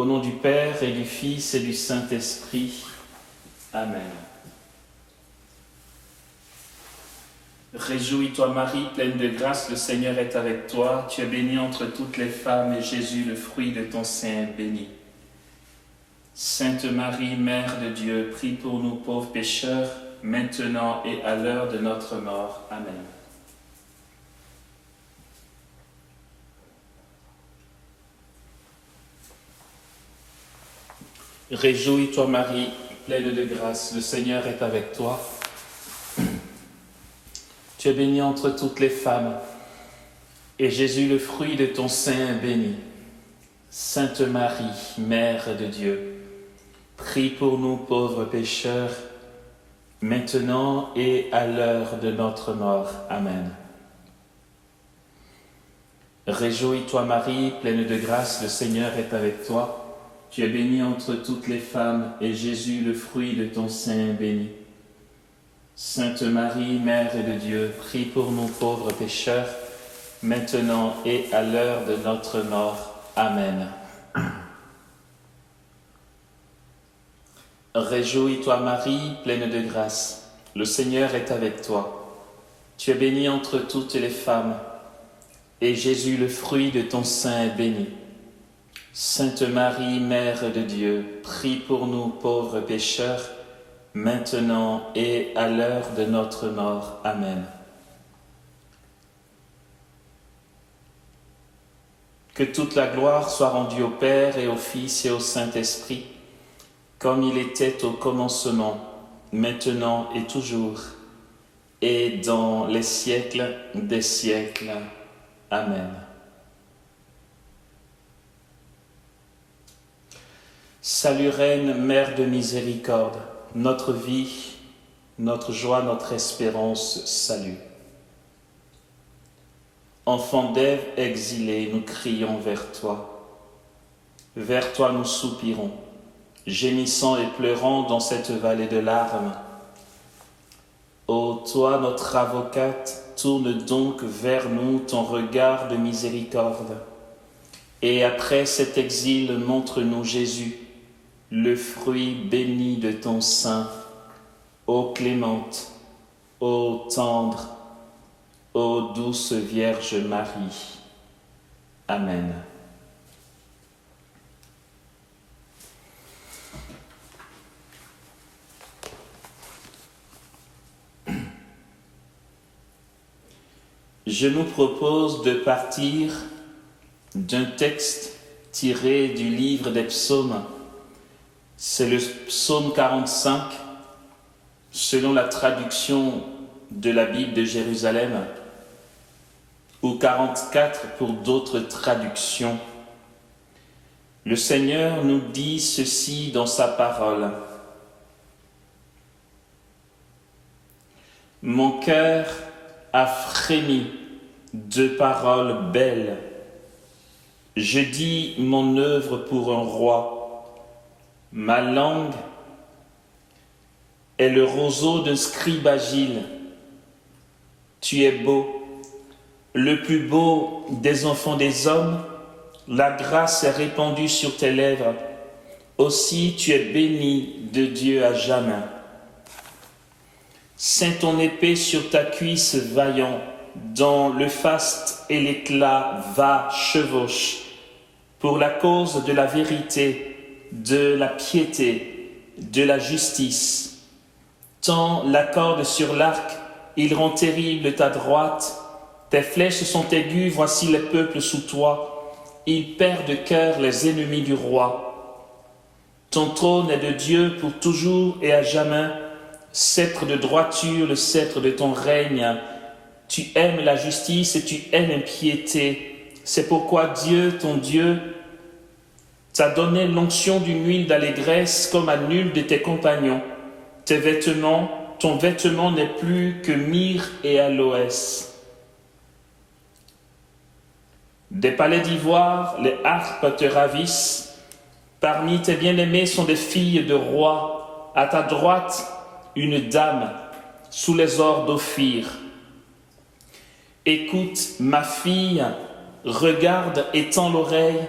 Au nom du Père et du Fils et du Saint-Esprit. Amen. Réjouis-toi Marie, pleine de grâce, le Seigneur est avec toi. Tu es bénie entre toutes les femmes et Jésus, le fruit de ton sein, est béni. Sainte Marie, Mère de Dieu, prie pour nous pauvres pécheurs, maintenant et à l'heure de notre mort. Amen. Réjouis-toi Marie, pleine de grâce, le Seigneur est avec toi. Tu es bénie entre toutes les femmes, et Jésus, le fruit de ton sein, est béni. Sainte Marie, Mère de Dieu, prie pour nous pauvres pécheurs, maintenant et à l'heure de notre mort. Amen. Réjouis-toi Marie, pleine de grâce, le Seigneur est avec toi. Tu es bénie entre toutes les femmes, et Jésus, le fruit de ton sein, est béni. Sainte Marie, Mère de Dieu, prie pour nous pauvres pécheurs, maintenant et à l'heure de notre mort. Amen. Réjouis-toi Marie, pleine de grâce, le Seigneur est avec toi. Tu es bénie entre toutes les femmes, et Jésus, le fruit de ton sein, est béni. Sainte Marie, Mère de Dieu, prie pour nous pauvres pécheurs, maintenant et à l'heure de notre mort. Amen. Que toute la gloire soit rendue au Père et au Fils et au Saint-Esprit, comme il était au commencement, maintenant et toujours, et dans les siècles des siècles. Amen. Salut Reine, Mère de miséricorde, notre vie, notre joie, notre espérance, salut. Enfants d'Ève exilés, nous crions vers toi. Vers toi nous soupirons, gémissant et pleurant dans cette vallée de larmes. Ô toi, notre avocate, tourne donc vers nous ton regard de miséricorde. Et après cet exil, montre-nous Jésus, le fruit béni de ton sein, ô clémente, ô tendre, ô douce Vierge Marie. Amen. Je nous propose de partir d'un texte tiré du livre des psaumes. C'est le psaume 45, selon la traduction de la Bible de Jérusalem, ou 44 pour d'autres traductions. Le Seigneur nous dit ceci dans sa parole. Mon cœur a frémi de paroles belles. Je dis mon œuvre pour un roi. Ma langue est le roseau d'un scribe agile. Tu es beau, le plus beau des enfants des hommes. La grâce est répandue sur tes lèvres. Aussi tu es béni de Dieu à jamais. Ceins ton épée sur ta cuisse vaillant. Dans le faste et l'éclat va chevauche. Pour la cause de la vérité, de la piété, de la justice. Tends la corde sur l'arc, il rend terrible ta droite. Tes flèches sont aiguës, voici les peuples sous toi. Ils perdent de cœur les ennemis du roi. Ton trône est de Dieu pour toujours et à jamais. Sceptre de droiture, le sceptre de ton règne. Tu aimes la justice et tu aimes l'impiété. C'est pourquoi Dieu, ton Dieu, t'a donné l'onction d'une huile d'allégresse comme à nul de tes compagnons. Ton vêtement n'est plus que myrrhe et aloès. Des palais d'ivoire, les harpes te ravissent. Parmi tes bien-aimés sont des filles de rois. À ta droite, une dame, sous les ors d'Ophir. Écoute, ma fille, regarde et tends l'oreille.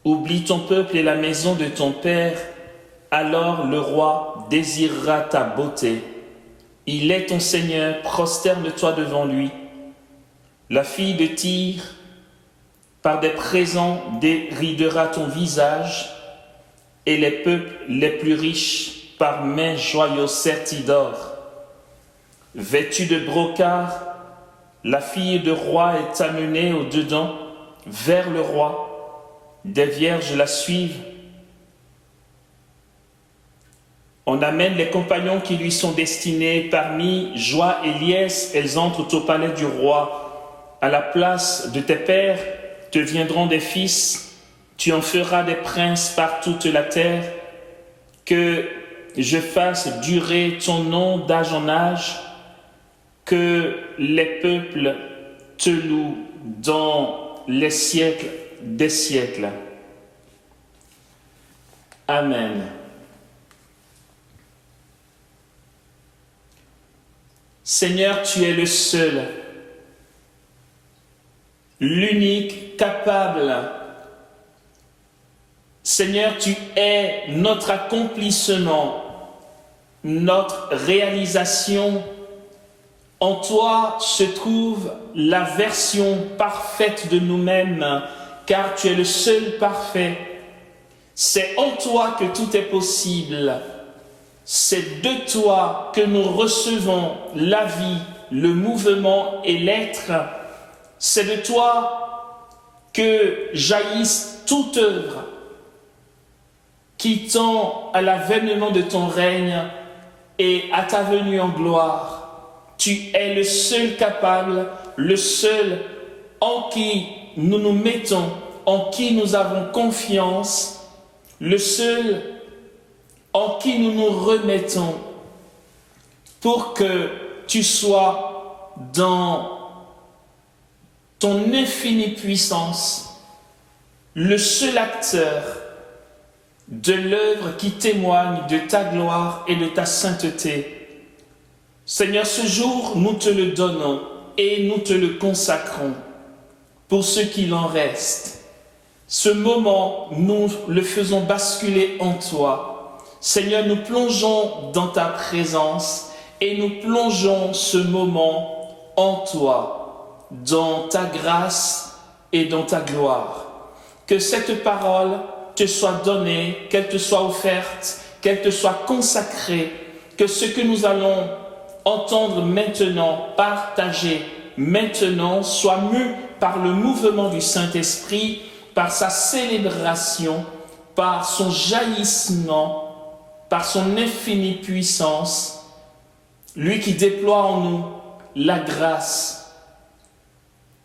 Oublie ton peuple et la maison de ton Père, alors le roi désirera ta beauté. Il est ton Seigneur, prosterne-toi devant lui. La fille de Tyr, par des présents, déridera ton visage, et les peuples les plus riches par mains joyaux sertis d'or. Vêtue de brocart, la fille de roi est amenée au-dedans vers le roi. Des vierges la suivent. On amène les compagnons qui lui sont destinés. Parmi joie et liesse, elles entrent au palais du roi. À la place de tes pères te viendront des fils. Tu en feras des princes par toute la terre. Que je fasse durer ton nom d'âge en âge. Que les peuples te louent dans les siècles des siècles. Amen. Seigneur, tu es le seul, l'unique, capable. Seigneur, tu es notre accomplissement, notre réalisation. En toi se trouve la version parfaite de nous-mêmes, car tu es le seul parfait. C'est en toi que tout est possible. C'est de toi que nous recevons la vie, le mouvement et l'être. C'est de toi que jaillisse toute œuvre qui tend à l'avènement de ton règne et à ta venue en gloire. Tu es le seul capable, le seul en qui nous nous mettons, en qui nous avons confiance, le seul en qui nous nous remettons pour que tu sois dans ton infinie puissance, le seul acteur de l'œuvre qui témoigne de ta gloire et de ta sainteté. Seigneur, ce jour, nous te le donnons et nous te le consacrons pour ce qu'il en reste. Ce moment, nous le faisons basculer en toi. Seigneur, nous plongeons dans ta présence et nous plongeons ce moment en toi, dans ta grâce et dans ta gloire. Que cette parole te soit donnée, qu'elle te soit offerte, qu'elle te soit consacrée, que ce que nous allons entendre maintenant, partager maintenant, soit mu par le mouvement du Saint-Esprit, par sa célébration, par son jaillissement, par son infinie puissance, lui qui déploie en nous la grâce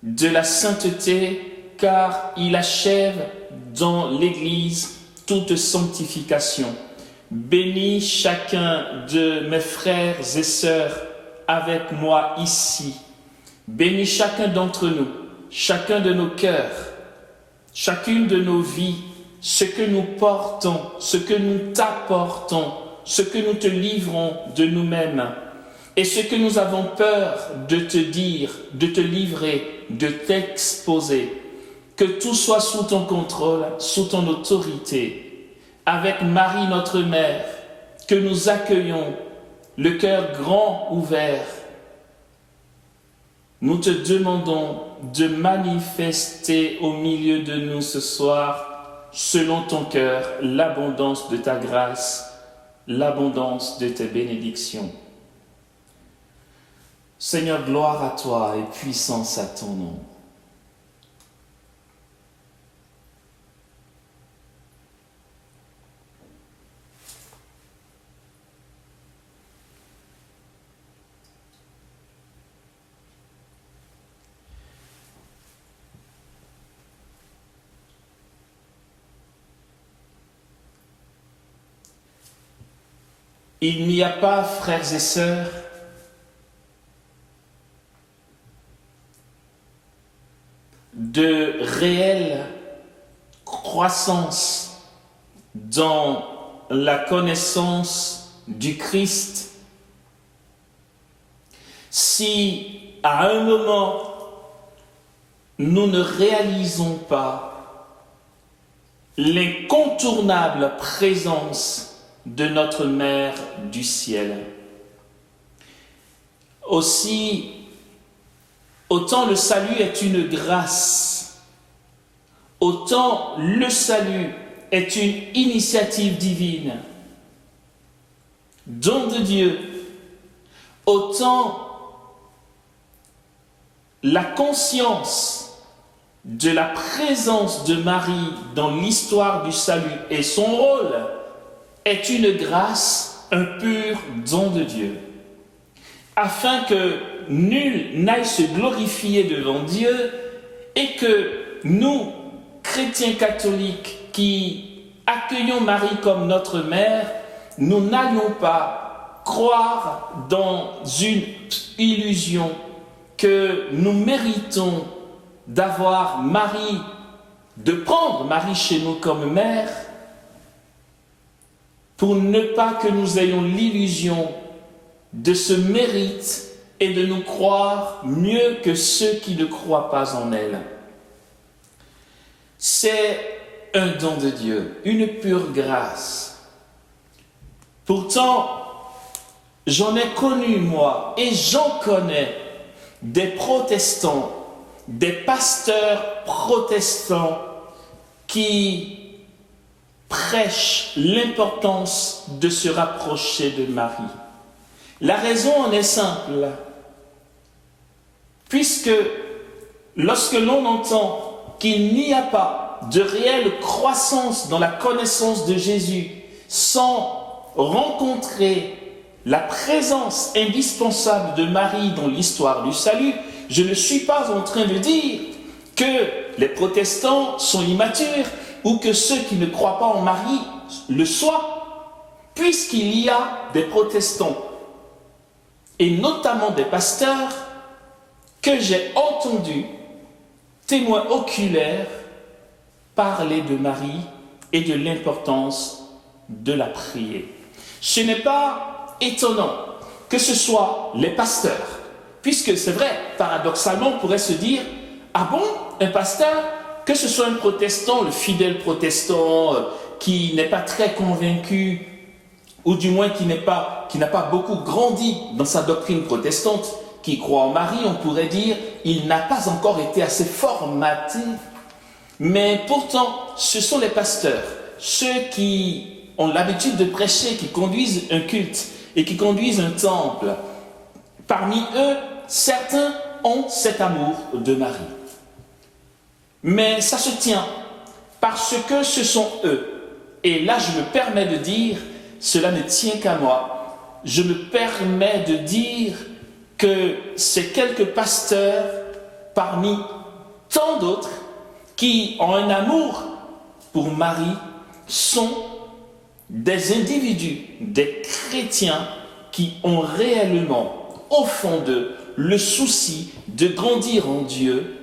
de la sainteté, car il achève dans l'Église toute sanctification. Bénis chacun de mes frères et sœurs avec moi ici. Bénis chacun d'entre nous, chacun de nos cœurs, chacune de nos vies, ce que nous portons, ce que nous t'apportons, ce que nous te livrons de nous-mêmes et ce que nous avons peur de te dire, de te livrer, de t'exposer. Que tout soit sous ton contrôle, sous ton autorité. Avec Marie, notre mère, que nous accueillons, le cœur grand ouvert. Nous te demandons de manifester au milieu de nous ce soir, selon ton cœur, l'abondance de ta grâce, l'abondance de tes bénédictions. Seigneur, gloire à toi et puissance à ton nom. Il n'y a pas, frères et sœurs, de réelle croissance dans la connaissance du Christ si à un moment nous ne réalisons pas l'incontournable présence de notre Mère du ciel. Aussi, autant le salut est une grâce, autant le salut est une initiative divine, don de Dieu, autant la conscience de la présence de Marie dans l'histoire du salut et son rôle est une grâce, un pur don de Dieu, afin que nul n'aille se glorifier devant Dieu et que nous, chrétiens catholiques qui accueillons Marie comme notre mère, nous n'allions pas croire dans une illusion que nous méritons d'avoir Marie, de prendre Marie chez nous comme mère, pour ne pas que nous ayons l'illusion de ce mérite et de nous croire mieux que ceux qui ne croient pas en elle. C'est un don de Dieu, une pure grâce. Pourtant, j'en ai connu moi et j'en connais des protestants, des pasteurs protestants qui prêchent l'importance de se rapprocher de Marie. La raison en est simple, puisque lorsque l'on entend qu'il n'y a pas de réelle croissance dans la connaissance de Jésus sans rencontrer la présence indispensable de Marie dans l'histoire du salut, je ne suis pas en train de dire que les protestants sont immatures ou que ceux qui ne croient pas en Marie le soient, puisqu'il y a des protestants, et notamment des pasteurs, que j'ai entendus, témoins oculaires, parler de Marie et de l'importance de la prier. Ce n'est pas étonnant que ce soit les pasteurs, puisque c'est vrai, paradoxalement, on pourrait se dire, ah bon, un pasteur, que ce soit un protestant, le fidèle protestant qui n'est pas très convaincu, ou du moins qui n'a pas beaucoup grandi dans sa doctrine protestante, qui croit en Marie, on pourrait dire, il n'a pas encore été assez formaté. Mais pourtant, ce sont les pasteurs, ceux qui ont l'habitude de prêcher, qui conduisent un culte et qui conduisent un temple. Parmi eux, certains ont cet amour de Marie. Mais ça se tient parce que ce sont eux. Et là, je me permets de dire, cela ne tient qu'à moi. Je me permets de dire que ces quelques pasteurs, parmi tant d'autres, qui ont un amour pour Marie, sont des individus, des chrétiens qui ont réellement, au fond d'eux, le souci de grandir en Dieu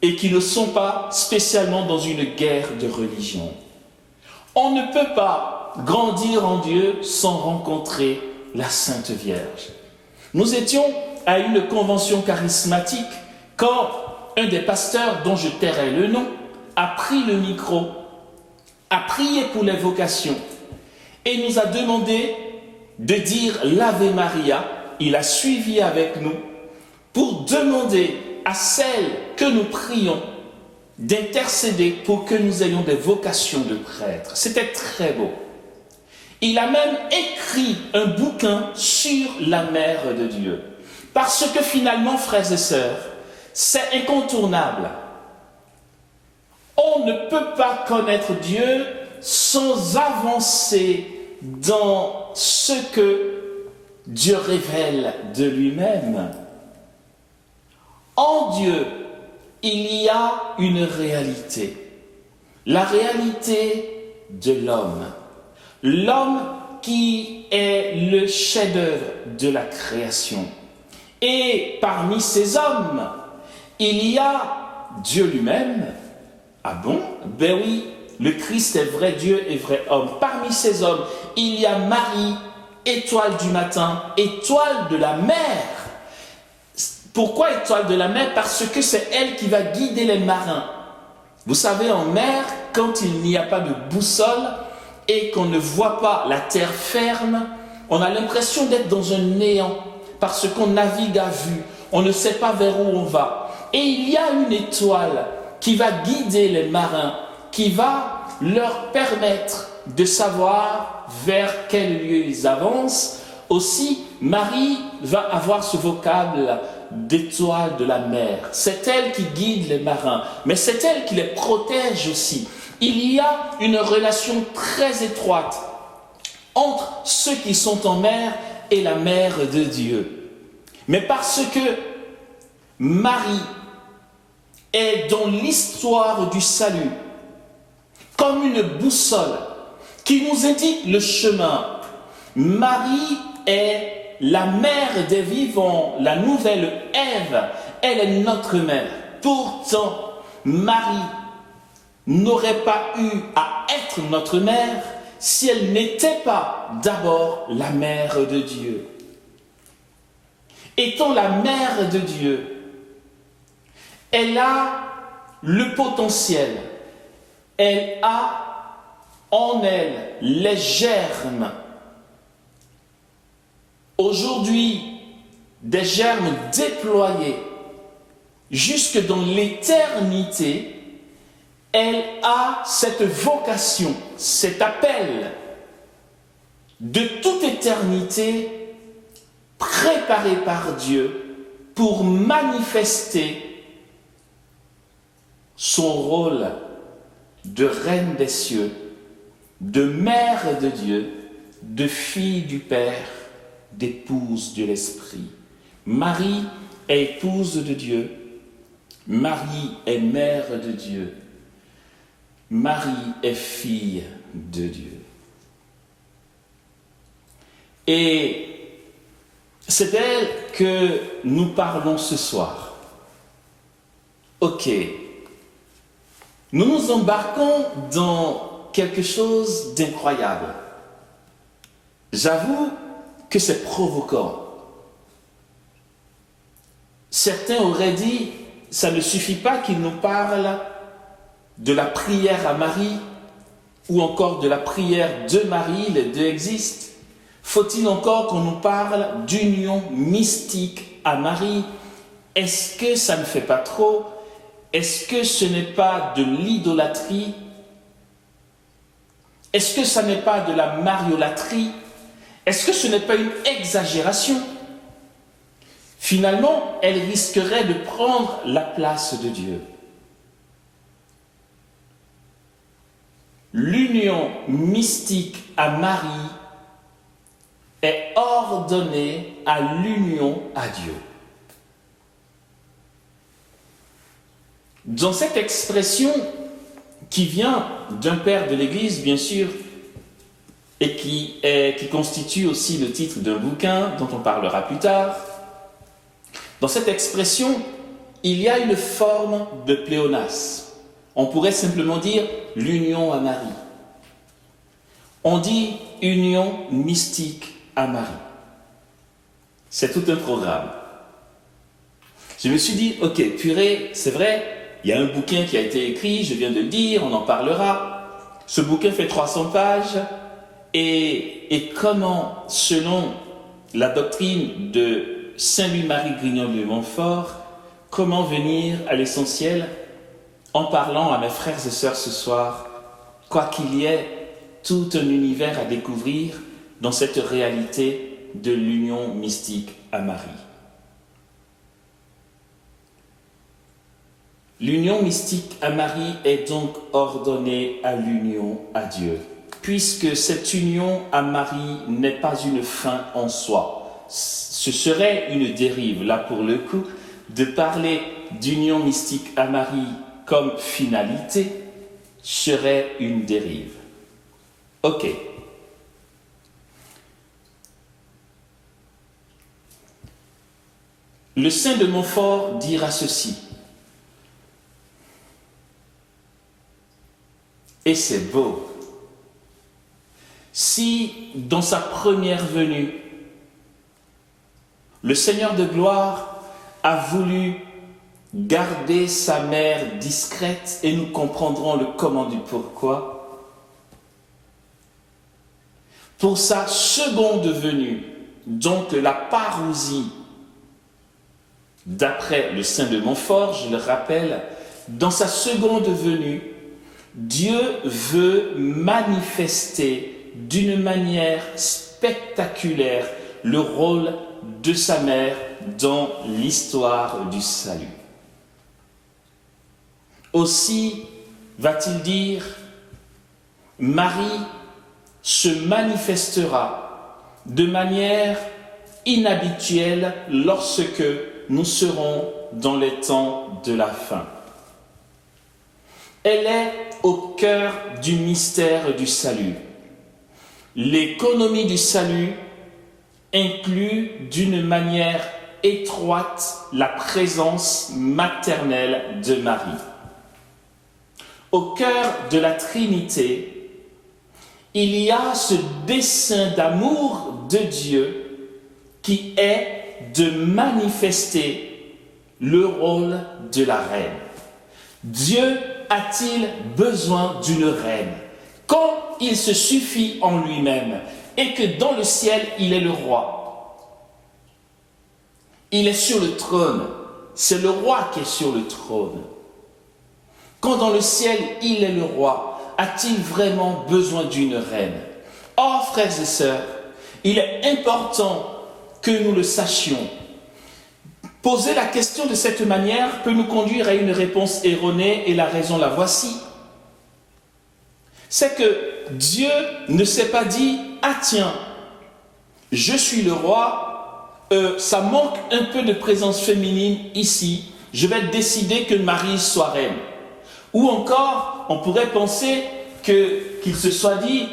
et qui ne sont pas spécialement dans une guerre de religion. On ne peut pas grandir en Dieu sans rencontrer la Sainte Vierge. Nous étions à une convention charismatique quand un des pasteurs, dont je tairai le nom, a pris le micro, a prié pour les vocations et nous a demandé de dire l'Ave Maria. Il a suivi avec nous pour demander à celles que nous prions d'intercéder pour que nous ayons des vocations de prêtres. C'était très beau. Il a même écrit un bouquin sur la Mère de Dieu. Parce que finalement, frères et sœurs, c'est incontournable. On ne peut pas connaître Dieu sans avancer dans ce que Dieu révèle de lui-même. En Dieu, il y a une réalité. La réalité de l'homme. L'homme qui est le chef-d'œuvre de la création. Et parmi ces hommes, il y a Dieu lui-même. Ah bon? Ben oui, le Christ est vrai Dieu et vrai homme. Parmi ces hommes, il y a Marie, étoile du matin, étoile de la mer. Pourquoi étoile de la mer? Parce que c'est elle qui va guider les marins. Vous savez, en mer, quand il n'y a pas de boussole et qu'on ne voit pas la terre ferme, on a l'impression d'être dans un néant parce qu'on navigue à vue, on ne sait pas vers où on va. Et il y a une étoile qui va guider les marins, qui va leur permettre de savoir vers quel lieu ils avancent. Aussi, Marie va avoir ce vocable d'étoile de la mer. C'est elle qui guide les marins, mais c'est elle qui les protège aussi. Il y a une relation très étroite entre ceux qui sont en mer et la mère de Dieu. Mais parce que Marie est dans l'histoire du salut, comme une boussole qui nous indique le chemin. Marie est la mère des vivants, la nouvelle Ève, elle est notre mère. Pourtant, Marie n'aurait pas eu à être notre mère si elle n'était pas d'abord la mère de Dieu. Étant la mère de Dieu, elle a le potentiel, elle a en elle les germes. Aujourd'hui, des germes déployés jusque dans l'éternité, elle a cette vocation, cet appel de toute éternité préparé par Dieu pour manifester son rôle de reine des cieux, de mère de Dieu, de fille du Père, d'épouse de l'Esprit. Marie est épouse de Dieu, Marie est mère de Dieu, Marie est fille de Dieu. Et c'est d'elle que nous parlons ce soir. Ok, nous nous embarquons dans quelque chose d'incroyable. J'avoue que c'est provoquant. Certains auraient dit, ça ne suffit pas qu'il nous parle de la prière à Marie ou encore de la prière de Marie, les deux existent. Faut-il encore qu'on nous parle d'union mystique à Marie? Est-ce que ça ne fait pas trop? Est-ce que ce n'est pas de l'idolâtrie? Est-ce que ça n'est pas de la mariolatrie? Est-ce que ce n'est pas une exagération? Finalement, elle risquerait de prendre la place de Dieu. L'union mystique à Marie est ordonnée à l'union à Dieu. Dans cette expression qui vient d'un père de l'Église, bien sûr, et qui constitue aussi le titre d'un bouquin dont on parlera plus tard, dans cette expression, il y a une forme de pléonasme. On pourrait simplement dire l'union à Marie. On dit union mystique à Marie. C'est tout un programme. Je me suis dit, ok, purée, c'est vrai, il y a un bouquin qui a été écrit, je viens de le dire, on en parlera. Ce bouquin fait 300 pages. Et comment, selon la doctrine de Saint Louis-Marie Grignon de Montfort, comment venir à l'essentiel en parlant à mes frères et sœurs ce soir, quoi qu'il y ait tout un univers à découvrir dans cette réalité de l'union mystique à Marie. L'union mystique à Marie est donc ordonnée à l'union à Dieu, puisque cette union à Marie n'est pas une fin en soi. Ce serait une dérive, là pour le coup, de parler d'union mystique à Marie comme finalité, serait une dérive. Ok. Le saint de Montfort dira ceci. Et c'est beau. Si, dans sa première venue, le Seigneur de gloire a voulu garder sa mère discrète et nous comprendrons le comment du pourquoi. Pour sa seconde venue, donc la parousie, d'après le saint de Montfort, je le rappelle, dans sa seconde venue, Dieu veut manifester d'une manière spectaculaire le rôle de sa mère dans l'histoire du salut. Aussi va-t-il dire, Marie se manifestera de manière inhabituelle lorsque nous serons dans les temps de la fin. Elle est au cœur du mystère du salut. L'économie du salut inclut d'une manière étroite la présence maternelle de Marie. Au cœur de la Trinité, il y a ce dessein d'amour de Dieu qui est de manifester le rôle de la reine. Dieu a-t-il besoin d'une reine quand il se suffit en lui-même et que dans le ciel, il est le roi? Il est sur le trône. C'est le roi qui est sur le trône. Quand dans le ciel, il est le roi, a-t-il vraiment besoin d'une reine? Or, frères et sœurs, il est important que nous le sachions. Poser la question de cette manière peut nous conduire à une réponse erronée et la raison la voici. C'est que Dieu ne s'est pas dit « Ah tiens, je suis le roi, ça manque un peu de présence féminine ici, je vais décider que Marie soit reine. » Ou encore, on pourrait penser qu'il se soit dit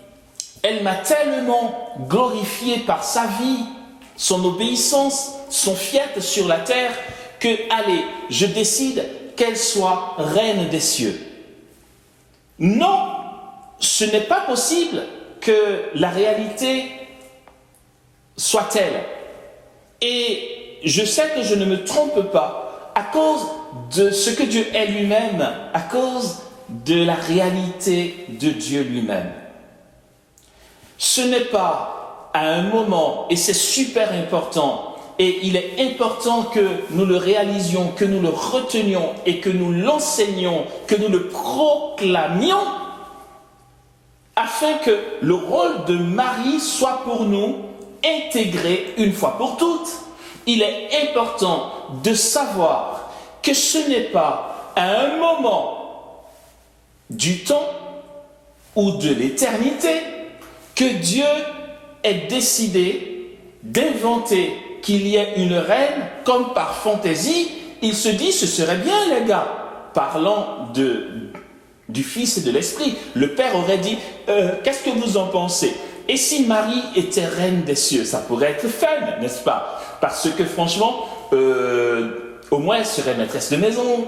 « Elle m'a tellement glorifié par sa vie, son obéissance, son fiat sur la terre, que, allez, je décide qu'elle soit reine des cieux. » Non, ce n'est pas possible que la réalité soit telle. Et je sais que je ne me trompe pas à cause de ce que Dieu est lui-même, à cause de la réalité de Dieu lui-même. Ce n'est pas à un moment, et c'est super important, et il est important que nous le réalisions, que nous le retenions et que nous l'enseignions, que nous le proclamions, afin que le rôle de Marie soit pour nous intégré une fois pour toutes. Il est important de savoir que ce n'est pas à un moment du temps ou de l'éternité que Dieu ait décidé d'inventer qu'il y ait une reine, comme par fantaisie, il se dit, ce serait bien les gars, parlant du Fils et de l'Esprit. Le Père aurait dit, qu'est-ce que vous en pensez? Et si Marie était reine des cieux, ça pourrait être fun, n'est-ce pas? Parce que franchement, au moins elle serait maîtresse de maison,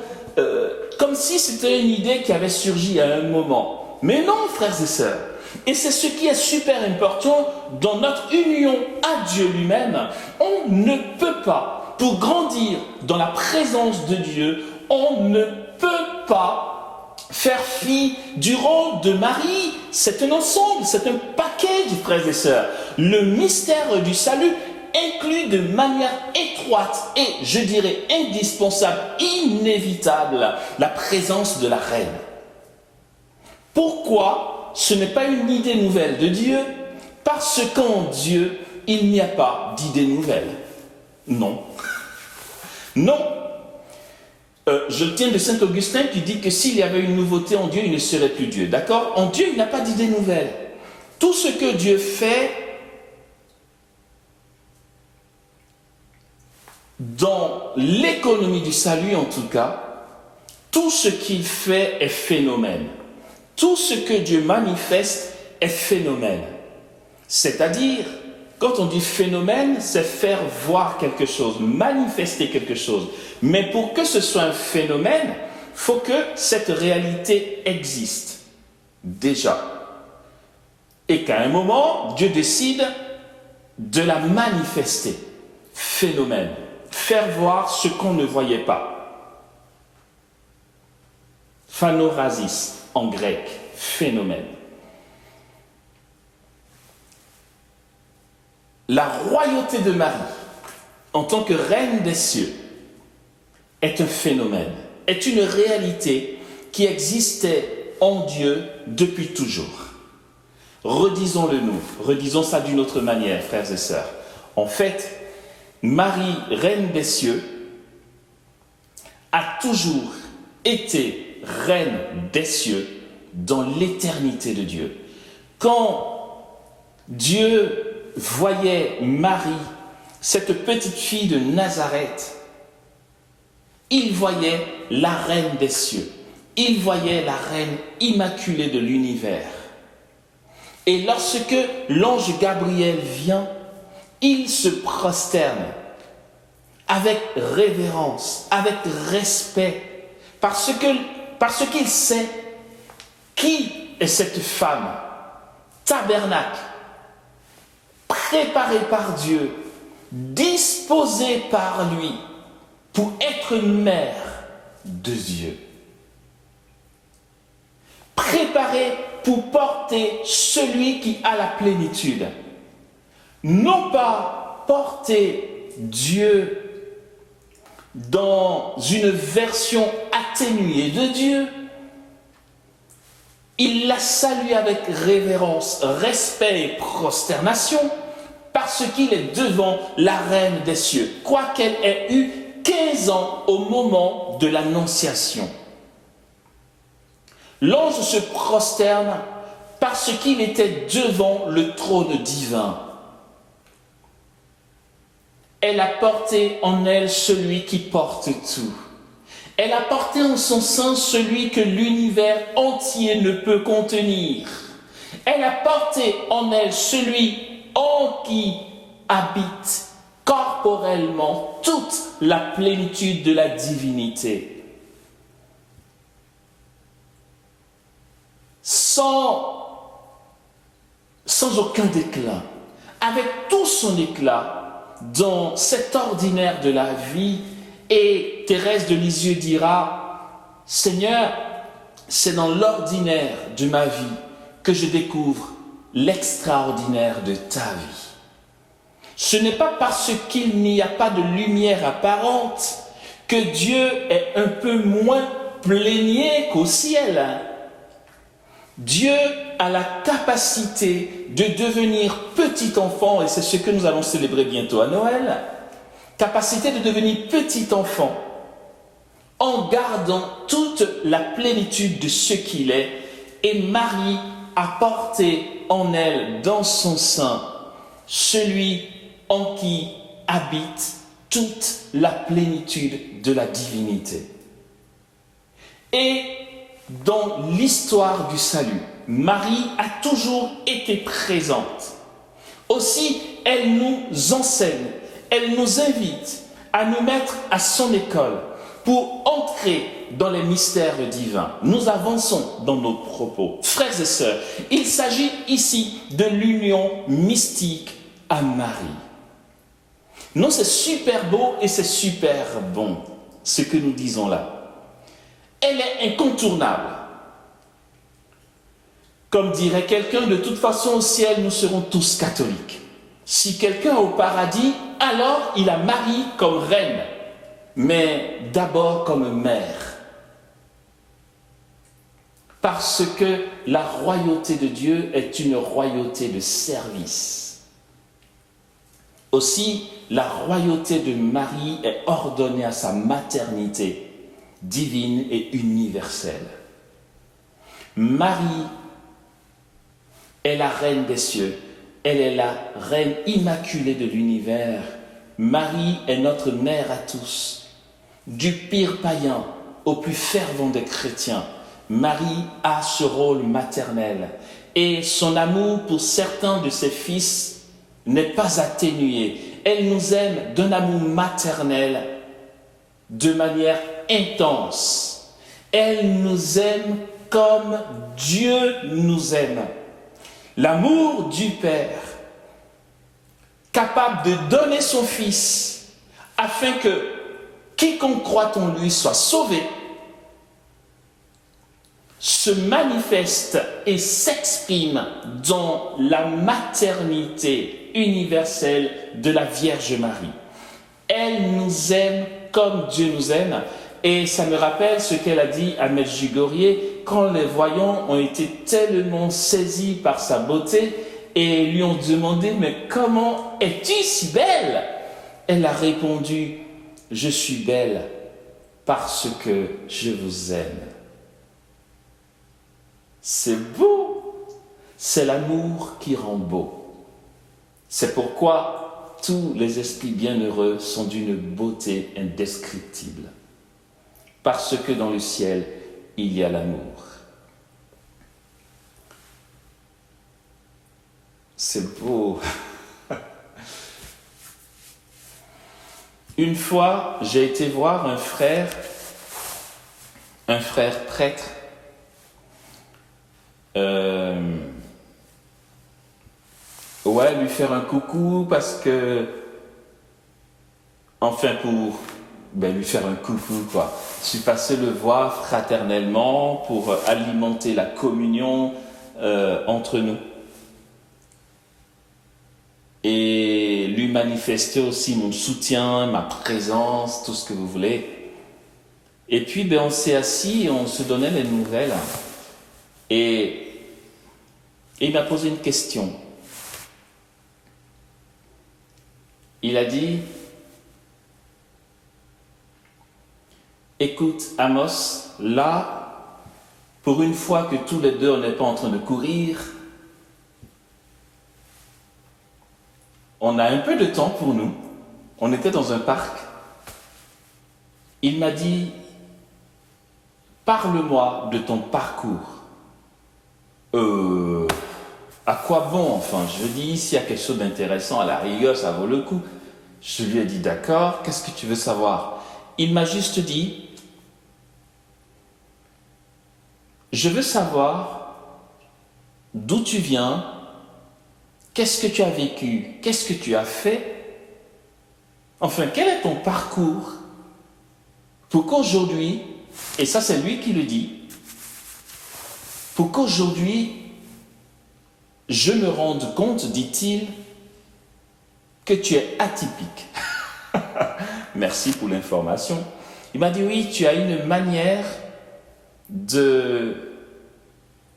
comme si c'était une idée qui avait surgi à un moment. Mais non, frères et sœurs. Et c'est ce qui est super important dans notre union à Dieu lui-même. On ne peut pas, pour grandir dans la présence de Dieu, on ne peut pas faire fi du rôle de Marie. C'est un ensemble, c'est un package, frères et sœurs. Le mystère du salut inclut de manière étroite et, je dirais, indispensable, inévitable, la présence de la reine. Pourquoi ce n'est pas une idée nouvelle de Dieu? Parce qu'en Dieu, il n'y a pas d'idée nouvelle. Non. Non. Je tiens de Saint Augustin qui dit que s'il y avait une nouveauté en Dieu, il ne serait plus Dieu. D'accord? En Dieu, il n'y a pas d'idée nouvelle. Tout ce que Dieu fait dans l'économie du salut, en tout cas, tout ce qu'il fait est phénomène. Tout ce que Dieu manifeste est phénomène. C'est-à-dire, quand on dit phénomène, c'est faire voir quelque chose, manifester quelque chose. Mais pour que ce soit un phénomène, il faut que cette réalité existe déjà. Et qu'à un moment, Dieu décide de la manifester. Phénomène. Faire voir ce qu'on ne voyait pas. Phanorasis en grec, phénomène. La royauté de Marie, en tant que reine des cieux, est un phénomène, est une réalité qui existait en Dieu depuis toujours. Redisons-le nous, redisons ça d'une autre manière, frères et sœurs. En fait, Marie, reine des cieux, a toujours été reine des cieux dans l'éternité de Dieu. Quand Dieu voyait Marie, cette petite fille de Nazareth, il voyait la reine des cieux. Il voyait la reine immaculée de l'univers. Et lorsque l'ange Gabriel vient, il se prosterne avec révérence, avec respect, parce qu'il sait qui est cette femme, tabernacle, préparée par Dieu, disposée par lui pour être une mère de Dieu. Préparée pour porter celui qui a la plénitude. Non pas porter Dieu dans une version atténuée de Dieu. Il la salue avec révérence, respect et prosternation parce qu'il est devant la reine des cieux, quoiqu'elle ait eu 15 ans au moment de l'annonciation. L'ange se prosterne parce qu'il était devant le trône divin. Elle a porté en elle celui qui porte tout. Elle a porté en son sein celui que l'univers entier ne peut contenir. Elle a porté en elle celui en qui habite corporellement toute la plénitude de la divinité. Sans aucun déclin, avec tout son éclat, dans cet ordinaire de la vie, et Thérèse de Lisieux dira, Seigneur, c'est dans l'ordinaire de ma vie que je découvre l'extraordinaire de ta vie. Ce n'est pas parce qu'il n'y a pas de lumière apparente que Dieu est un peu moins plénier qu'au ciel. Dieu a la capacité de devenir petit enfant, et c'est ce que nous allons célébrer bientôt à Noël, capacité de devenir petit enfant, en gardant toute la plénitude de ce qu'il est, et Marie a porté en elle, dans son sein, celui en qui habite toute la plénitude de la divinité. Et dans l'histoire du salut, Marie a toujours été présente. Aussi, elle nous enseigne, elle nous invite à nous mettre à son école pour entrer dans les mystères divins. Nous avançons dans nos propos. Frères et sœurs, il s'agit ici de l'union mystique à Marie. Non, c'est super beau et c'est super bon, ce que nous disons là. Elle est incontournable. Comme dirait quelqu'un, de toute façon au ciel, nous serons tous catholiques. Si quelqu'un est au paradis, alors il a Marie comme reine, mais d'abord comme mère. Parce que la royauté de Dieu est une royauté de service. Aussi, la royauté de Marie est ordonnée à sa maternité divine et universelle. Marie est la reine des cieux, elle est la reine immaculée de l'univers. Marie est notre mère à tous, du pire païen au plus fervent des chrétiens. Marie a ce rôle maternel et son amour pour certains de ses fils n'est pas atténué. Elle nous aime d'un amour maternel de manière intense. Elle nous aime comme Dieu nous aime. L'amour du Père, capable de donner son Fils, afin que quiconque croit en lui soit sauvé, se manifeste et s'exprime dans la maternité universelle de la Vierge Marie. Elle nous aime comme Dieu nous aime. Et ça me rappelle ce qu'elle a dit à Medjugorje quand les voyants ont été tellement saisis par sa beauté et lui ont demandé « Mais comment es-tu si belle ?» Elle a répondu « Je suis belle parce que je vous aime. » C'est beau, c'est l'amour qui rend beau. C'est pourquoi tous les esprits bienheureux sont d'une beauté indescriptible. Parce que dans le ciel, il y a l'amour. C'est beau. Une fois, j'ai été voir un frère prêtre, lui faire un coucou parce que, enfin pour lui faire un coucou quoi. Je suis passé le voir fraternellement pour alimenter la communion entre nous. Et lui manifester aussi mon soutien, ma présence, tout ce que vous voulez. Et puis on s'est assis et on se donnait les nouvelles. Et il m'a posé une question. Il a dit « Écoute, Amos, là, pour une fois que tous les deux, on n'est pas en train de courir, on a un peu de temps pour nous. On était dans un parc. Il m'a dit « Parle-moi de ton parcours. » À quoi bon, enfin, je dis, s'il y a quelque chose d'intéressant, à la rigueur, ça vaut le coup. Je lui ai dit, d'accord, qu'est-ce que tu veux savoir? Il m'a juste dit, je veux savoir d'où tu viens, qu'est-ce que tu as vécu, qu'est-ce que tu as fait, enfin, quel est ton parcours pour qu'aujourd'hui, et ça c'est lui qui le dit, pour qu'aujourd'hui, je me rende compte, dit-il, que tu es atypique. Merci pour l'information. Il m'a dit, oui, tu as une manière de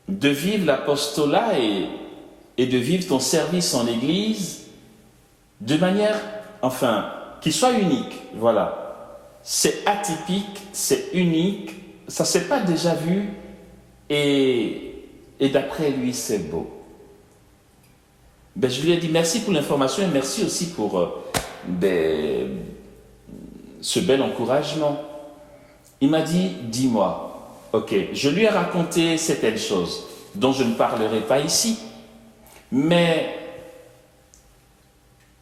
vivre l'apostolat et de vivre ton service en Église de manière, enfin, qui soit unique. Voilà. C'est atypique, c'est unique, ça ne s'est pas déjà vu et d'après lui, c'est beau. Je lui ai dit merci pour l'information et merci aussi pour ce bel encouragement. Il m'a dit, dis-moi, ok, je lui ai raconté certaines choses dont je ne parlerai pas ici, mais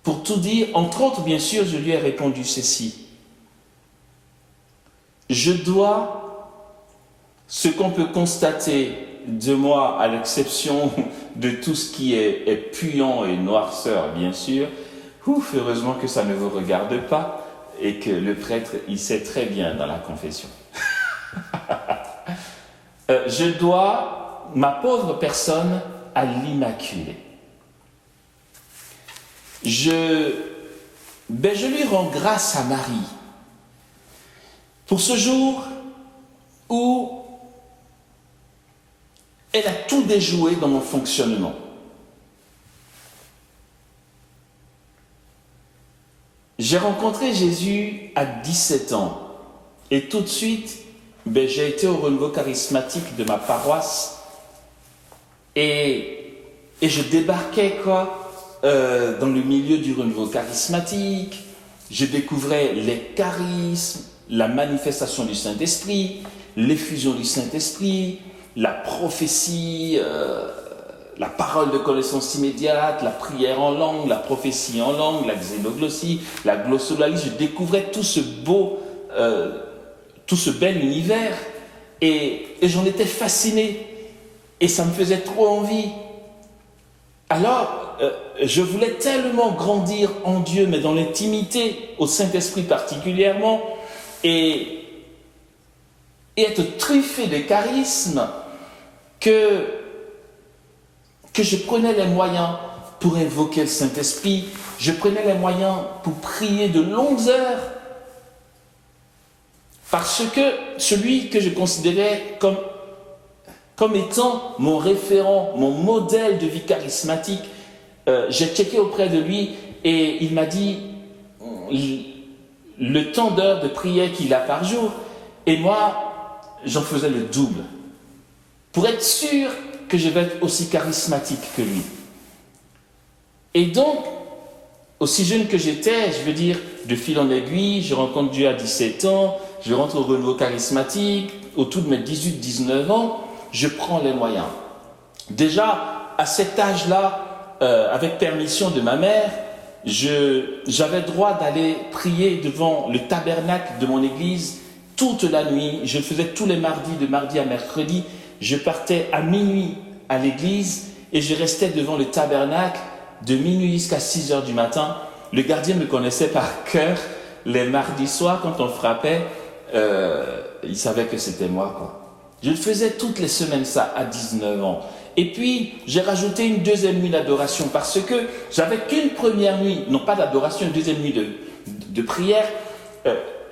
pour tout dire, entre autres, bien sûr, je lui ai répondu ceci. Je dois, ce qu'on peut constater de moi, à l'exception de tout ce qui est puant et noirceur, bien sûr, heureusement que ça ne vous regarde pas et que le prêtre, il sait très bien dans la confession. Je dois ma pauvre personne à l'Immaculée. Je lui rends grâce à Marie pour ce jour où elle a tout déjoué dans mon fonctionnement. J'ai rencontré Jésus à 17 ans et tout de suite, j'ai été au renouveau charismatique de ma paroisse et je débarquais dans le milieu du renouveau charismatique. Je découvrais les charismes, la manifestation du Saint-Esprit, l'effusion du Saint-Esprit, la prophétie, la parole de connaissance immédiate, la prière en langue, la prophétie en langue, la xénoglossie, la glossolalie. Je découvrais tout ce bel univers et j'en étais fasciné et ça me faisait trop envie. Alors, je voulais tellement grandir en Dieu, mais dans l'intimité, au Saint-Esprit particulièrement, et être truffé de charisme. que je prenais les moyens pour invoquer le Saint-Esprit, je prenais les moyens pour prier de longues heures, parce que celui que je considérais comme étant mon référent, mon modèle de vie charismatique, j'ai checké auprès de lui et il m'a dit le temps d'heures de prière qu'il a par jour, et moi, j'en faisais le double, pour être sûr que je vais être aussi charismatique que lui. Et donc, aussi jeune que j'étais, je veux dire, de fil en aiguille, je rencontre Dieu à 17 ans, je rentre au renouveau charismatique, autour de mes 18-19 ans, je prends les moyens. Déjà, à cet âge-là, avec permission de ma mère, j'avais droit d'aller prier devant le tabernacle de mon église toute la nuit. Je le faisais tous les mardis, de mardi à mercredi. Je partais à minuit à l'église et je restais devant le tabernacle de minuit jusqu'à 6 heures du matin. Le gardien me connaissait par cœur. Les mardis soirs, quand on frappait, il savait que c'était moi, quoi. Je le faisais toutes les semaines, ça, à 19 ans. Et puis, j'ai rajouté une deuxième nuit d'adoration parce que j'avais qu'une première nuit, non pas d'adoration, une deuxième nuit de prière.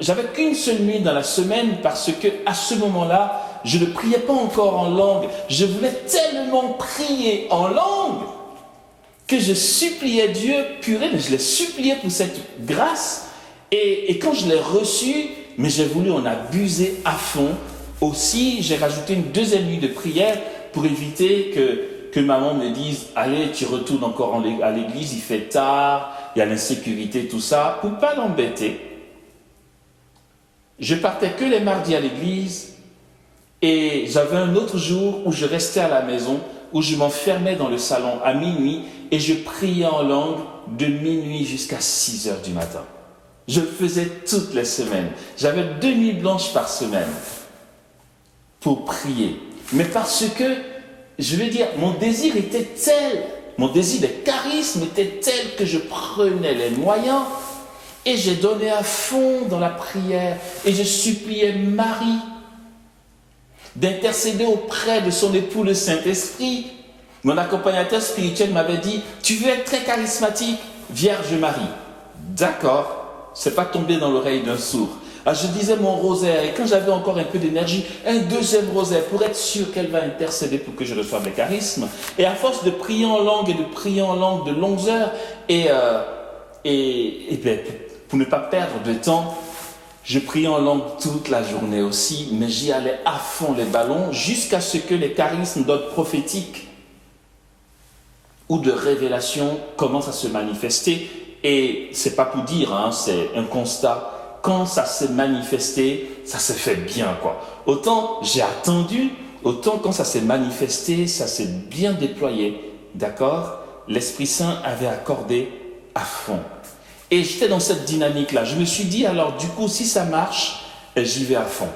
J'avais qu'une seule nuit dans la semaine parce que à ce moment-là, je ne priais pas encore en langue. Je voulais tellement prier en langue que je suppliais Dieu, purée, mais je l'ai supplié pour cette grâce. Et quand je l'ai reçu, mais j'ai voulu en abuser à fond. Aussi, j'ai rajouté une deuxième nuit de prière pour éviter que maman me dise « Allez, tu retournes encore à l'église, il fait tard, il y a l'insécurité, tout ça. » Pour ne pas l'embêter, je partais que les mardis à l'église et j'avais un autre jour où je restais à la maison, où je m'enfermais dans le salon à minuit et je priais en langue de minuit jusqu'à 6 heures du matin. Je le faisais toutes les semaines. J'avais 2 nuits blanches par semaine pour prier. Mais parce que, je veux dire, mon désir était tel, mon désir de charisme était tel que je prenais les moyens et j'ai donné à fond dans la prière et je suppliais Marie d'intercéder auprès de son époux le Saint-Esprit. Mon accompagnateur spirituel m'avait dit « Tu veux être très charismatique, Vierge Marie. » D'accord, c'est pas tombé dans l'oreille d'un sourd. Alors je disais mon rosaire et quand j'avais encore un peu d'énergie, un deuxième rosaire pour être sûr qu'elle va intercéder pour que je reçoive les charismes. Et à force de prier en langue et de prier en langue de longues heures et bien, pour ne pas perdre de temps, je priais en langue toute la journée aussi, mais j'y allais à fond les ballons jusqu'à ce que les charismes d'ordre prophétique ou de révélation commencent à se manifester. Et c'est pas pour dire, hein, c'est un constat. Quand ça s'est manifesté, ça s'est fait bien, quoi. Autant j'ai attendu, autant quand ça s'est manifesté, ça s'est bien déployé. D'accord ? L'Esprit Saint avait accordé à fond. Et j'étais dans cette dynamique-là. Je me suis dit, alors du coup, si ça marche, j'y vais à fond.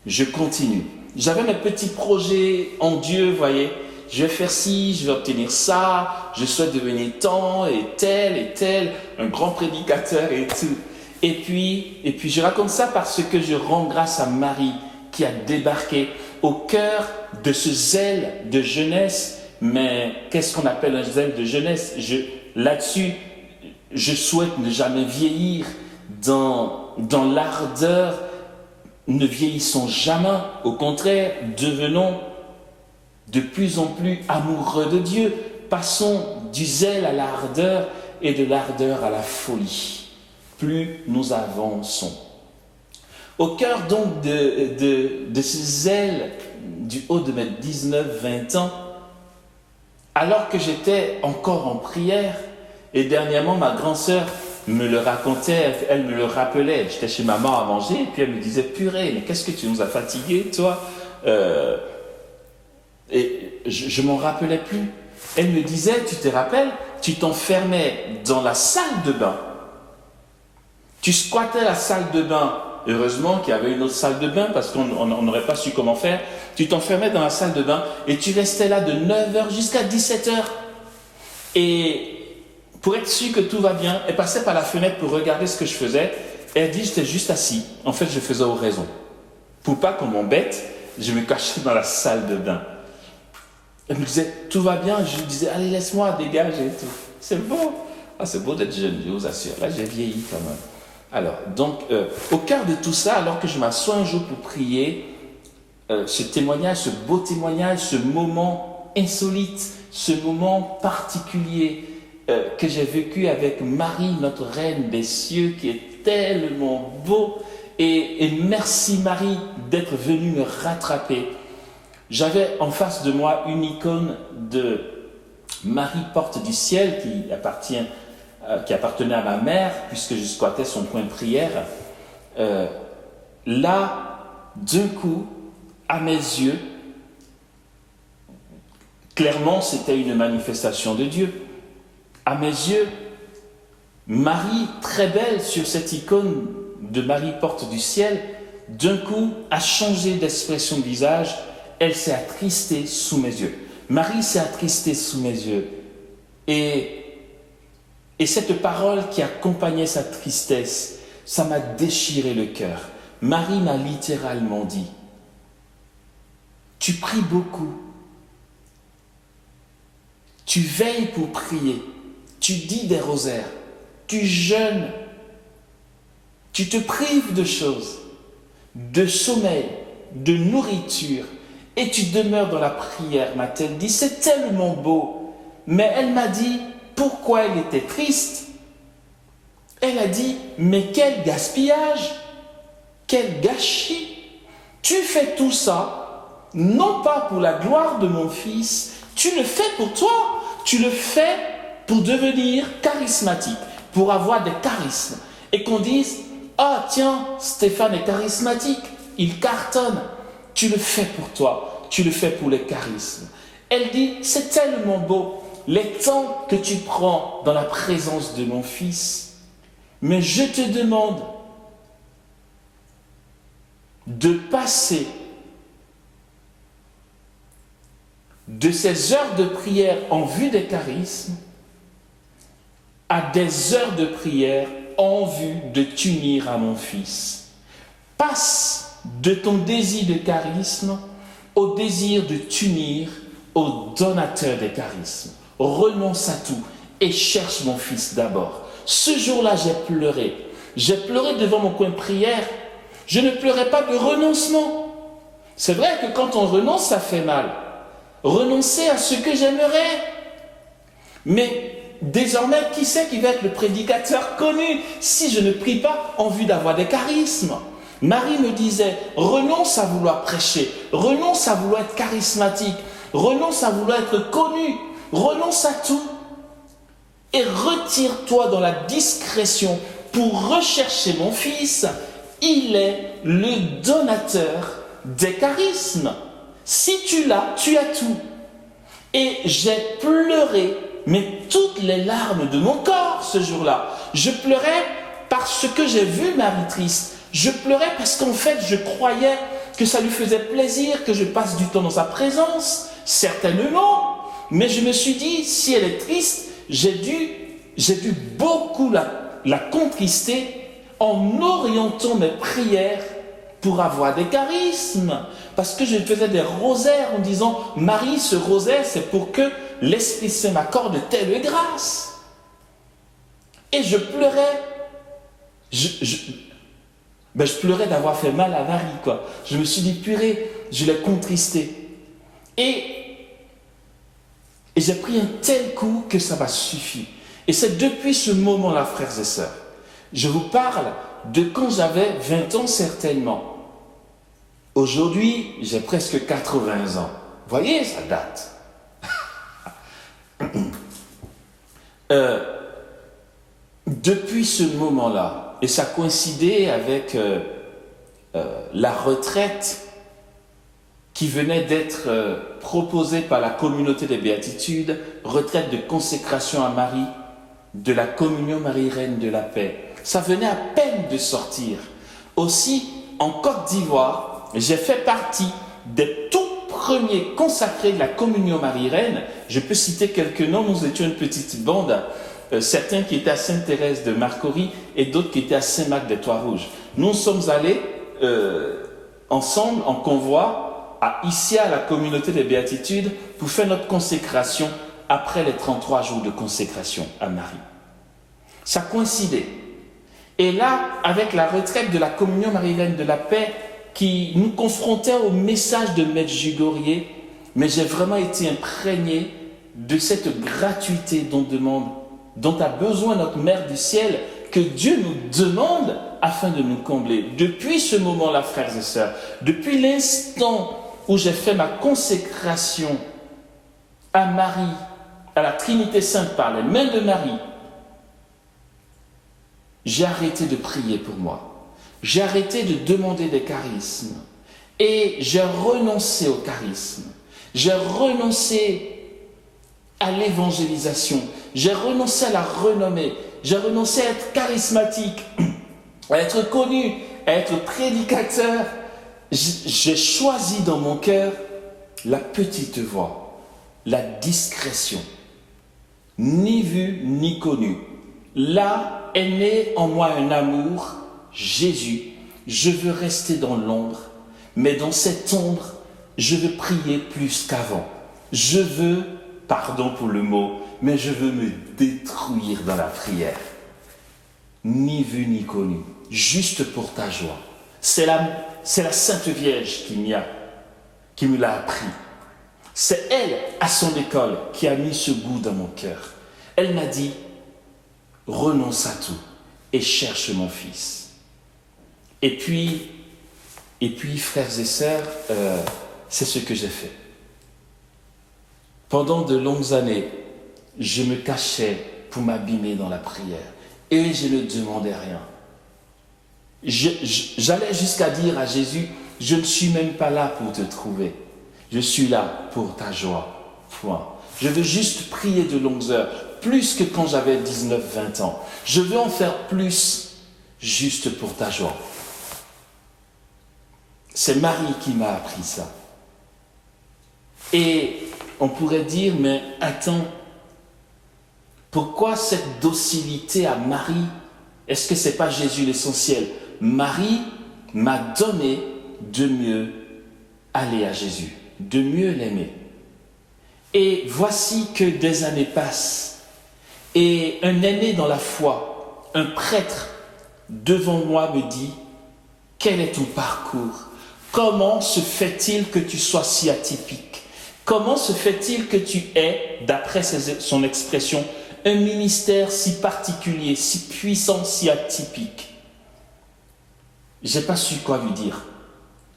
Je continue. J'avais mes petits projets en Dieu, vous voyez. Je vais faire ci, je vais obtenir ça, je souhaite devenir tant et tel, un grand prédicateur et tout. Et puis je raconte ça parce que je rends grâce à Marie qui a débarqué au cœur de ce zèle de jeunesse. Mais qu'est-ce qu'on appelle un zèle de jeunesse ? Là-dessus, je souhaite ne jamais vieillir dans l'ardeur. Ne vieillissons jamais. Au contraire, devenons de plus en plus amoureux de Dieu. Passons du zèle à l'ardeur et de l'ardeur à la folie. Plus nous avançons. Au cœur donc de ce zèle du haut de mes 19-20 ans, alors que j'étais encore en prière, et dernièrement ma grande sœur me le racontait, elle me le rappelait, j'étais chez maman à manger, et puis elle me disait « Purée, mais qu'est-ce que tu nous as fatigués, toi ?» Et je m'en rappelais plus. Elle me disait « Tu te rappelles, tu t'enfermais dans la salle de bain. Tu squattais la salle de bain. Heureusement qu'il y avait une autre salle de bain parce qu'on n'aurait pas su comment faire. Tu t'enfermais dans la salle de bain et tu restais là de 9h jusqu'à 17h. Et pour être sûr que tout va bien, elle passait par la fenêtre pour regarder ce que je faisais. Et elle dit, j'étais juste assis. En fait, je faisais oraison. Pour pas qu'on m'embête, je me cachais dans la salle de bain. Elle me disait, tout va bien. Je lui disais, allez, laisse-moi, dégage et tout. C'est beau. Ah, c'est beau d'être jeune, je vous assure. Là, j'ai vieilli quand même. Alors, donc, au cœur de tout ça, alors que je m'assois un jour pour prier, ce témoignage, ce beau témoignage, ce moment insolite, ce moment particulier que j'ai vécu avec Marie, notre reine des cieux, qui est tellement beau. Et merci Marie d'être venue me rattraper. J'avais en face de moi une icône de Marie porte du ciel qui appartenait à ma mère, puisque je squattais son coin de prière. Là, d'un coup, à mes yeux, clairement, c'était une manifestation de Dieu. À mes yeux, Marie, très belle sur cette icône de Marie porte du ciel, d'un coup a changé d'expression de visage. Elle s'est attristée sous mes yeux. Marie s'est attristée sous mes yeux. Et cette parole qui accompagnait sa tristesse, ça m'a déchiré le cœur. Marie m'a littéralement dit, tu pries beaucoup, tu veilles pour prier, tu dis des rosaires, tu jeûnes, tu te prives de choses, de sommeil, de nourriture, et tu demeures dans la prière, m'a-t-elle dit. C'est tellement beau. Mais elle m'a dit pourquoi elle était triste. Elle a dit, mais quel gaspillage, quel gâchis. Tu fais tout ça, non pas pour la gloire de mon fils, tu le fais pour toi, tu le fais pour devenir charismatique, pour avoir des charismes. Et qu'on dise, ah tiens, Stéphane est charismatique, il cartonne. Tu le fais pour toi, tu le fais pour les charismes. Elle dit, c'est tellement beau, les temps que tu prends dans la présence de mon fils, mais je te demande de passer de ces heures de prière en vue des charismes à des heures de prière en vue de t'unir à mon fils. Passe de ton désir de charisme au désir de t'unir au donateur des charismes. Renonce à tout et cherche mon fils d'abord. Ce jour-là, j'ai pleuré. J'ai pleuré devant mon coin de prière. Je ne pleurais pas de renoncement. C'est vrai que quand on renonce, ça fait mal. Renoncer à ce que j'aimerais. Mais désormais, qui c'est qui va être le prédicateur connu si je ne prie pas en vue d'avoir des charismes? Marie me disait, renonce à vouloir prêcher, renonce à vouloir être charismatique, renonce à vouloir être connu, renonce à tout et retire-toi dans la discrétion pour rechercher mon fils. Il est le donateur des charismes. Si tu l'as, tu as tout. Et j'ai pleuré, mais toutes les larmes de mon corps ce jour-là. Je pleurais parce que j'ai vu Marie triste. Je pleurais parce qu'en fait, je croyais que ça lui faisait plaisir que je passe du temps dans sa présence. Certainement. Mais je me suis dit, si elle est triste, j'ai dû beaucoup la contrister en orientant mes prières pour avoir des charismes. Parce que je faisais des rosaires en disant, Marie, ce rosaire, c'est pour que l'Esprit Saint m'accorde telle grâce. Et je pleurais. Je pleurais d'avoir fait mal à Marie, quoi. Je me suis dit, purée, je l'ai contristée. Et j'ai pris un tel coup que ça m'a suffi. Et c'est depuis ce moment-là, frères et sœurs, je vous parle de quand j'avais 20 ans certainement. Aujourd'hui, j'ai presque 80 ans. Vous voyez, ça date. Depuis ce moment-là, et ça coïncidait avec la retraite qui venait d'être proposée par la communauté des béatitudes, retraite de consécration à Marie, de la communion Marie-Reine de la paix. Ça venait à peine de sortir. Aussi, en Côte d'Ivoire, j'ai fait partie des tout premiers consacrés de la communion Marie-Reine. Je peux citer quelques noms, nous étions une petite bande. Certains qui étaient à Sainte-Thérèse de Marcory et d'autres qui étaient à Saint-Marc des Trois-Rouges. Nous sommes allés ensemble en convoi ici à la communauté des béatitudes pour faire notre consécration après les 33 jours de consécration à Marie. Ça coïncidait. Et là, avec la retraite de la communion Marie-Reine de la Paix qui nous confrontait au message de Maître Jugorier, mais j'ai vraiment été imprégné de cette gratuité dont a besoin notre Mère du Ciel, que Dieu nous demande afin de nous combler. Depuis ce moment-là, frères et sœurs, depuis l'instant où j'ai fait ma consécration à Marie, à la Trinité Sainte par les mains de Marie, j'ai arrêté de prier pour moi. J'ai arrêté de demander des charismes. Et j'ai renoncé au charisme. J'ai renoncé à l'évangélisation. J'ai renoncé à la renommée. J'ai renoncé à être charismatique, à être connu, à être prédicateur. J'ai choisi dans mon cœur la petite voix, la discrétion. Ni vu, ni connu. Là est né en moi un amour, Jésus. Je veux rester dans l'ombre, mais dans cette ombre, je veux prier plus qu'avant. Je veux, pardon pour le mot, mais je veux me détruire dans la prière. Ni vu ni connu, juste pour ta joie. C'est la Sainte Vierge qui me l'a appris. C'est elle, à son école, qui a mis ce goût dans mon cœur. Elle m'a dit, renonce à tout et cherche mon fils. Et puis, frères et sœurs, c'est ce que j'ai fait. Pendant de longues années, je me cachais pour m'abîmer dans la prière et je ne demandais rien. J'allais jusqu'à dire à Jésus, je ne suis même pas là pour te trouver. Je suis là pour ta joie. Point. Je veux juste prier de longues heures, plus que quand j'avais 19-20 ans. Je veux en faire plus, juste pour ta joie. C'est Marie qui m'a appris ça. Et on pourrait dire, mais attends, pourquoi cette docilité à Marie? Est-ce que ce n'est pas Jésus l'essentiel? Marie m'a donné de mieux aller à Jésus, de mieux l'aimer. Et voici que des années passent, et un aîné dans la foi, un prêtre, devant moi me dit, quel est ton parcours? Comment se fait-il que tu sois si atypique? Comment se fait-il que tu aies, d'après son expression, un ministère si particulier, si puissant, si atypique? Je n'ai pas su quoi lui dire.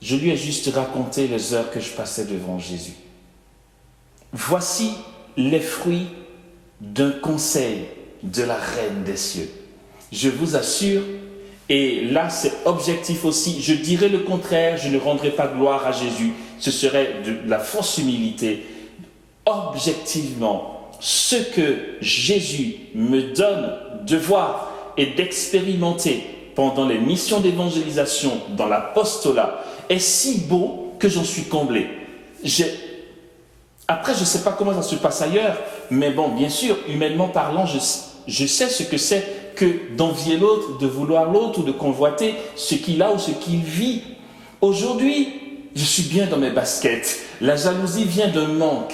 Je lui ai juste raconté les heures que je passais devant Jésus. Voici les fruits d'un conseil de la Reine des cieux. Je vous assure, et là c'est objectif aussi, je dirais le contraire, je ne rendrai pas gloire à Jésus, ce serait de la fausse humilité. Objectivement, ce que Jésus me donne de voir et d'expérimenter pendant les missions d'évangélisation dans l'apostolat est si beau que j'en suis comblé. Après, je ne sais pas comment ça se passe ailleurs, mais bon, bien sûr, humainement parlant, je sais ce que c'est que d'envier l'autre, de vouloir l'autre ou de convoiter ce qu'il a ou ce qu'il vit. Aujourd'hui, je suis bien dans mes baskets. La jalousie vient d'un manque.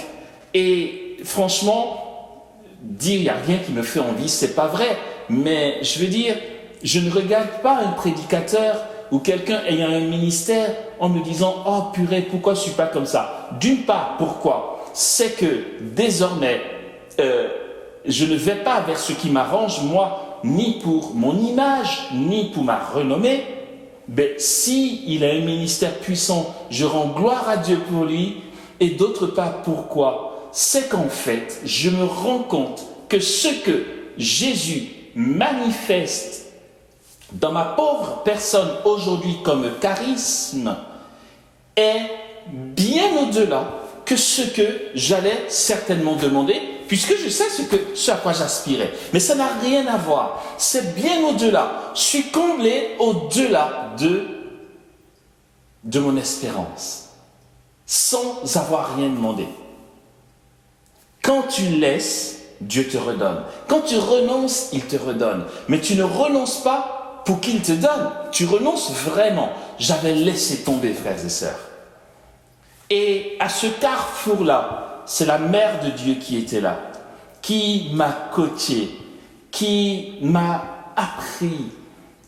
Et franchement, dire il n'y a rien qui me fait envie, c'est pas vrai. Mais je veux dire, je ne regarde pas un prédicateur ou quelqu'un ayant un ministère en me disant « Oh purée, pourquoi je ne suis pas comme ça ?» D'une part, pourquoi? C'est que désormais, je ne vais pas vers ce qui m'arrange, moi, ni pour mon image, ni pour ma renommée. Mais s'il a un ministère puissant, je rends gloire à Dieu pour lui. Et d'autre part, pourquoi? C'est qu'en fait, je me rends compte que ce que Jésus manifeste dans ma pauvre personne aujourd'hui comme charisme est bien au-delà que ce que j'allais certainement demander, puisque je sais ce à quoi j'aspirais. Mais ça n'a rien à voir. C'est bien au-delà. Je suis comblé au-delà de mon espérance, sans avoir rien demandé. Quand tu laisses, Dieu te redonne. Quand tu renonces, il te redonne. Mais tu ne renonces pas pour qu'il te donne. Tu renonces vraiment. J'avais laissé tomber, frères et sœurs. Et à ce carrefour-là, c'est la mère de Dieu qui était là, qui m'a coaché, qui m'a appris,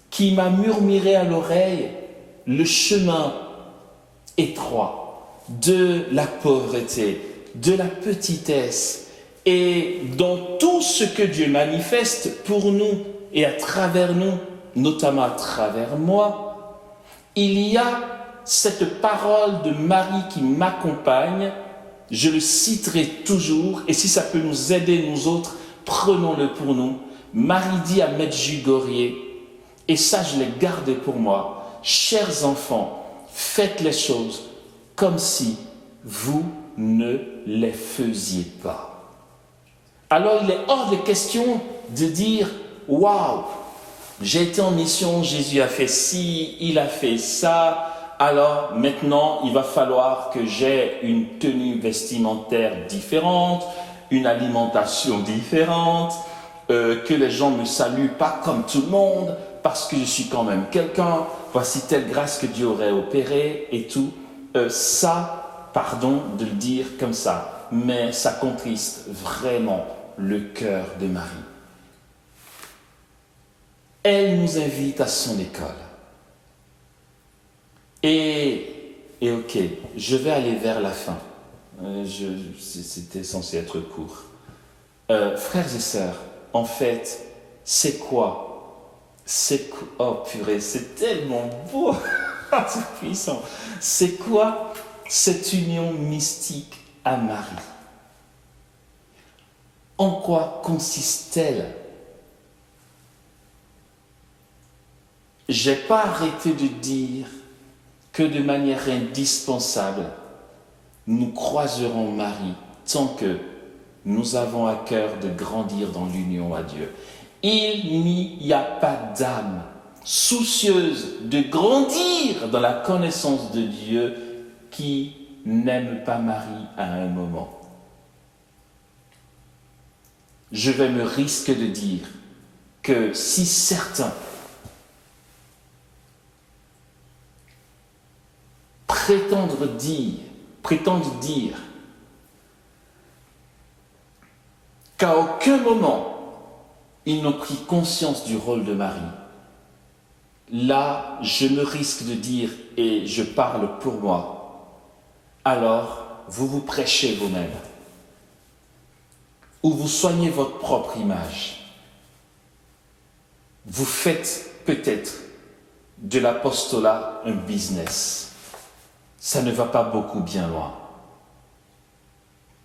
qui m'a murmuré à l'oreille le chemin étroit de la pauvreté, de la petitesse. Et dans tout ce que Dieu manifeste pour nous et à travers nous, notamment à travers moi, il y a cette parole de Marie qui m'accompagne. Je le citerai toujours, et si ça peut nous aider nous autres, prenons-le pour nous. Marie dit à Medjugorje, et ça je l'ai gardé pour moi: chers enfants, faites les choses comme si vous ne les faisiez pas. Alors il est hors de question de dire « Waouh, j'ai été en mission, Jésus a fait ci, il a fait ça, alors maintenant il va falloir que j'ai une tenue vestimentaire différente, une alimentation différente, que les gens me saluent pas comme tout le monde, parce que je suis quand même quelqu'un, voici telle grâce que Dieu aurait opérée et tout. » Ça, pardon de le dire comme ça, mais ça contriste vraiment le cœur de Marie. Elle nous invite à son école. Et ok, je vais aller vers la fin. C'était censé être court. Frères et sœurs, en fait, c'est quoi? Oh purée, c'est tellement beau, c'est puissant. C'est quoi cette union mystique à Marie? En quoi consiste-t-elle? J'ai pas arrêté de dire que de manière indispensable, nous croiserons Marie tant que nous avons à cœur de grandir dans l'union à Dieu. Il n'y a pas d'âme soucieuse de grandir dans la connaissance de Dieu qui n'aime pas Marie à un moment. Je vais me risquer de dire que si certains prétendent dire qu'à aucun moment ils n'ont pris conscience du rôle de Marie, là, je me risque de dire, et je parle pour moi, alors vous vous prêchez vous-même, ou vous soignez votre propre image. Vous faites peut-être de l'apostolat un business. Ça ne va pas beaucoup bien loin.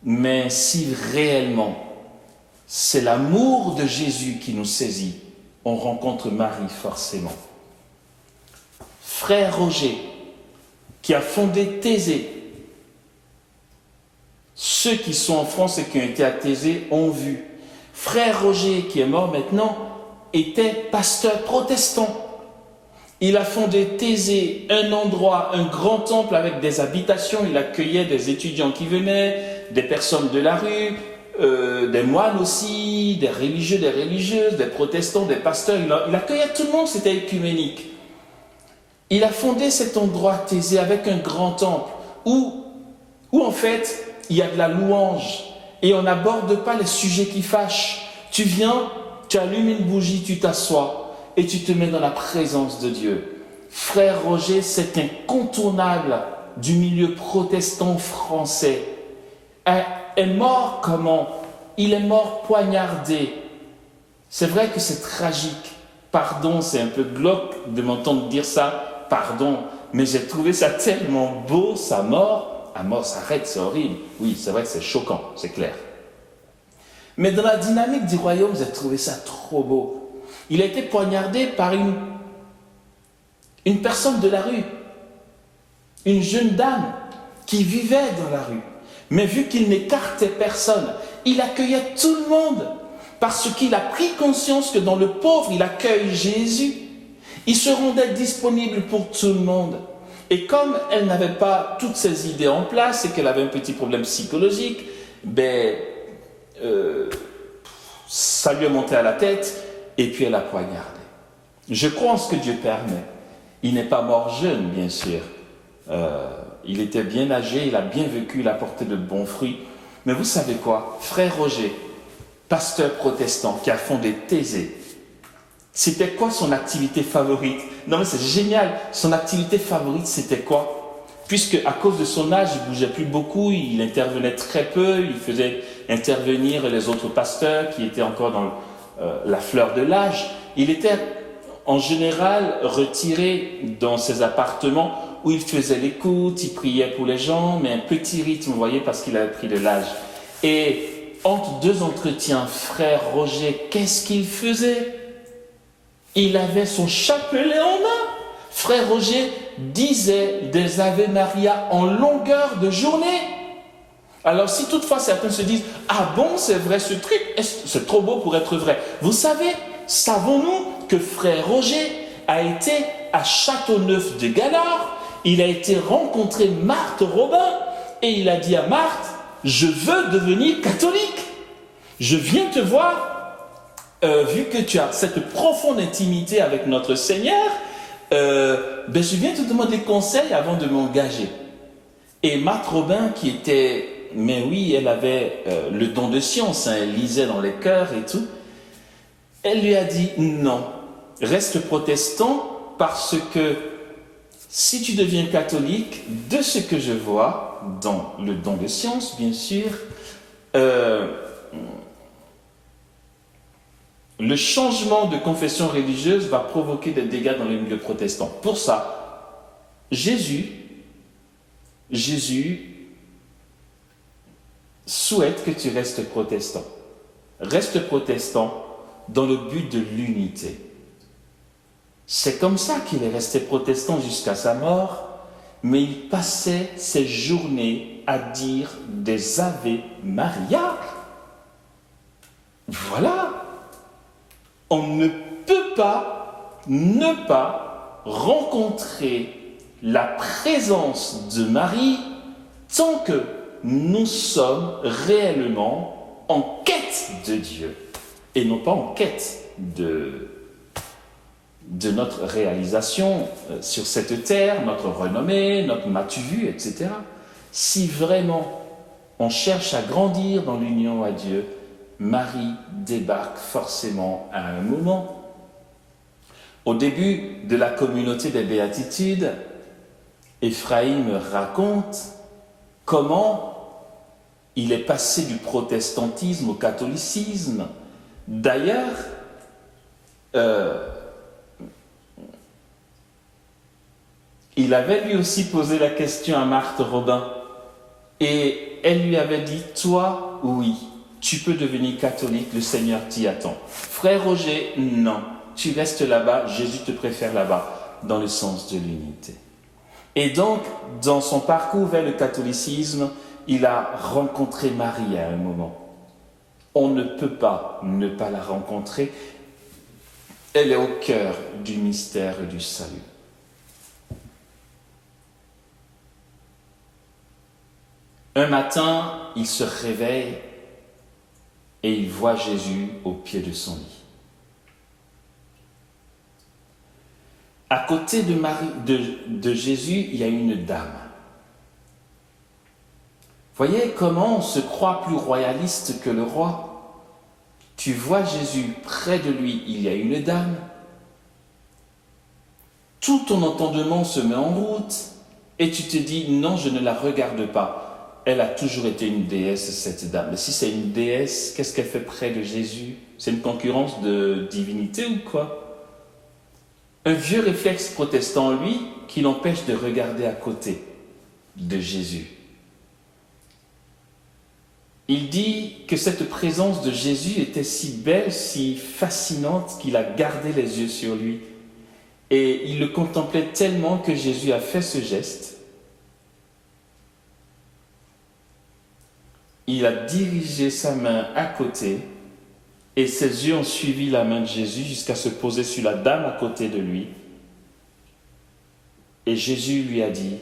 Mais si réellement c'est l'amour de Jésus qui nous saisit, on rencontre Marie forcément. Frère Roger, qui a fondé Thésée, ceux qui sont en France et qui ont été à Thésée ont vu. Frère Roger, qui est mort maintenant, était pasteur protestant. Il a fondé Thésée, un endroit, un grand temple avec des habitations. Il accueillait des étudiants qui venaient, des personnes de la rue, des moines aussi, des religieux, des religieuses, des protestants, des pasteurs. Il accueillait tout le monde, c'était œcuménique. Il a fondé cet endroit Thésée avec un grand temple où en fait, il y a de la louange et on n'aborde pas les sujets qui fâchent. Tu viens, tu allumes une bougie, tu t'assois et tu te mets dans la présence de Dieu. Frère Roger, c'est incontournable du milieu protestant français. Est mort comment? Il est mort poignardé. C'est vrai que c'est tragique. Pardon, c'est un peu glauque de m'entendre dire ça. Pardon, mais j'ai trouvé ça tellement beau, sa mort. La mort s'arrête, c'est horrible. Oui, c'est vrai que c'est choquant, c'est clair. Mais dans la dynamique du royaume, j'ai trouvé ça trop beau. Il a été poignardé par une personne de la rue, une jeune dame qui vivait dans la rue. Mais vu qu'il n'écartait personne, il accueillait tout le monde parce qu'il a pris conscience que dans le pauvre, il accueille Jésus. Il se rendait disponible pour tout le monde. Et comme elle n'avait pas toutes ses idées en place et qu'elle avait un petit problème psychologique, ça lui est monté à la tête et puis elle a poignardé. Je crois en ce que Dieu permet. Il n'est pas mort jeune, bien sûr. il était bien âgé, il a bien vécu, il a porté de bons fruits. Mais vous savez quoi? Frère Roger, pasteur protestant qui a fondé Thésée, c'était quoi son activité favorite? Non mais c'est génial, son activité favorite c'était quoi? Puisque à cause de son âge, il bougeait plus beaucoup, il intervenait très peu, il faisait intervenir les autres pasteurs qui étaient encore dans la fleur de l'âge. Il était en général retiré dans ses appartements où il faisait l'écoute, il priait pour les gens, mais un petit rythme, vous voyez, parce qu'il avait pris de l'âge. Et entre deux entretiens, frère Roger, qu'est-ce qu'il faisait? Il avait son chapelet en main. Frère Roger disait des Ave Maria en longueur de journée. Alors si toutefois certains se disent « Ah bon, c'est vrai ce truc, c'est trop beau pour être vrai ». Vous savez, savons-nous que frère Roger a été à Châteauneuf de Galard, il a été rencontrer Marthe Robin et il a dit à Marthe « Je veux devenir catholique, je viens te voir. Vu que tu as cette profonde intimité avec notre Seigneur, je viens te demander conseil avant de m'engager. » Et Marthe Robin, qui était, mais oui, elle avait le don de science, hein, elle lisait dans les cœurs et tout, elle lui a dit non, reste protestant parce que si tu deviens catholique, de ce que je vois dans le don de science, bien sûr, le changement de confession religieuse va provoquer des dégâts dans les milieux protestants. Pour ça, Jésus souhaite que tu restes protestant. Reste protestant dans le but de l'unité. C'est comme ça qu'il est resté protestant jusqu'à sa mort, mais il passait ses journées à dire des Ave Maria. Voilà. On ne peut pas ne pas rencontrer la présence de Marie tant que nous sommes réellement en quête de Dieu et non pas en quête de notre réalisation sur cette terre, notre renommée, notre m'as-tu vu, etc. Si vraiment on cherche à grandir dans l'union à Dieu, Marie débarque forcément à un moment. Au début de la communauté des béatitudes, Ephraïm raconte comment il est passé du protestantisme au catholicisme. D'ailleurs, il avait lui aussi posé la question à Marthe Robin et elle lui avait dit « Toi, oui, tu peux devenir catholique, le Seigneur t'y attend. Frère Roger, non, tu restes là-bas, Jésus te préfère là-bas, dans le sens de l'unité. » Et donc, dans son parcours vers le catholicisme, il a rencontré Marie à un moment. On ne peut pas ne pas la rencontrer. Elle est au cœur du mystère du salut. Un matin, il se réveille et il voit Jésus au pied de son lit. À côté de Jésus, il y a une dame. Voyez comment on se croit plus royaliste que le roi. Tu vois Jésus, près de lui, il y a une dame. Tout ton entendement se met en route et tu te dis, non, je ne la regarde pas. Elle a toujours été une déesse, cette dame. Mais si c'est une déesse, qu'est-ce qu'elle fait près de Jésus? C'est une concurrence de divinité ou quoi? Un vieux réflexe protestant, lui, qui l'empêche de regarder à côté de Jésus. Il dit que cette présence de Jésus était si belle, si fascinante, qu'il a gardé les yeux sur lui. Et il le contemplait tellement que Jésus a fait ce geste. Il a dirigé sa main à côté et ses yeux ont suivi la main de Jésus jusqu'à se poser sur la dame à côté de lui. Et Jésus lui a dit,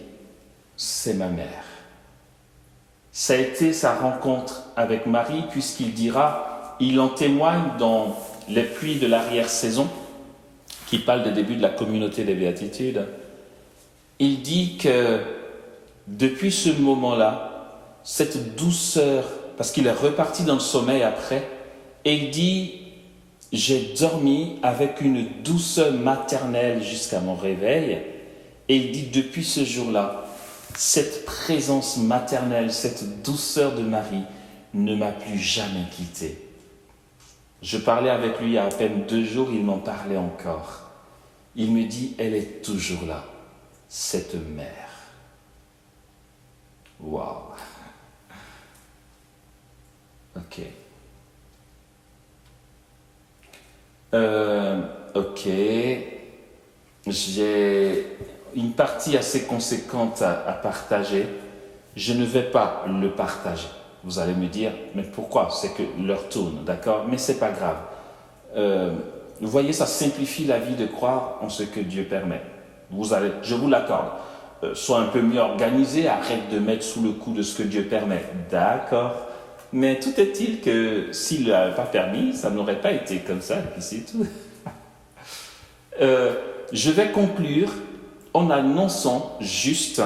c'est ma mère. Ça a été sa rencontre avec Marie puisqu'il dira, il en témoigne dans les pluies de l'arrière-saison qui parle des débuts de la communauté des béatitudes. Il dit que depuis ce moment-là, cette douceur, parce qu'il est reparti dans le sommeil après, et il dit, j'ai dormi avec une douceur maternelle jusqu'à mon réveil, et il dit, depuis ce jour-là, cette présence maternelle, cette douceur de Marie ne m'a plus jamais quitté. Je parlais avec lui il y a à peine 2 jours, il m'en parlait encore. Il me dit, elle est toujours là, cette mère. Waouh. Ok. Ok. J'ai une partie assez conséquente à partager. Je ne vais pas le partager. Vous allez me dire, mais pourquoi? C'est que l'heure tourne, d'accord? Mais c'est pas grave. Vous voyez, ça simplifie la vie de croire en ce que Dieu permet. Je vous l'accorde. Sois un peu mieux organisé, arrête de mettre sous le coup de ce que Dieu permet. D'accord. Mais tout est-il que s'il ne l'avait pas permis, ça n'aurait pas été comme ça, et puis c'est tout. Je vais conclure en annonçant juste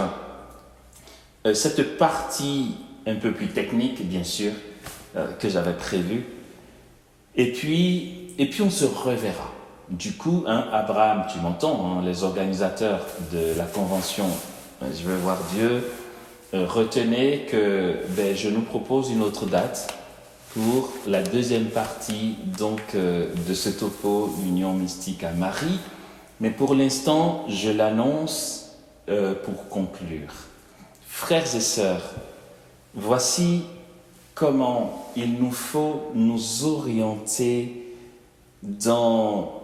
cette partie un peu plus technique, bien sûr, que j'avais prévue. Et puis on se reverra. Du coup, Abraham, tu m'entends, les organisateurs de la convention, je veux voir Dieu, retenez que je nous propose une autre date pour la deuxième partie donc, de ce topo Union mystique à Marie. Mais pour l'instant, je l'annonce pour conclure. Frères et sœurs, voici comment il nous faut nous orienter dans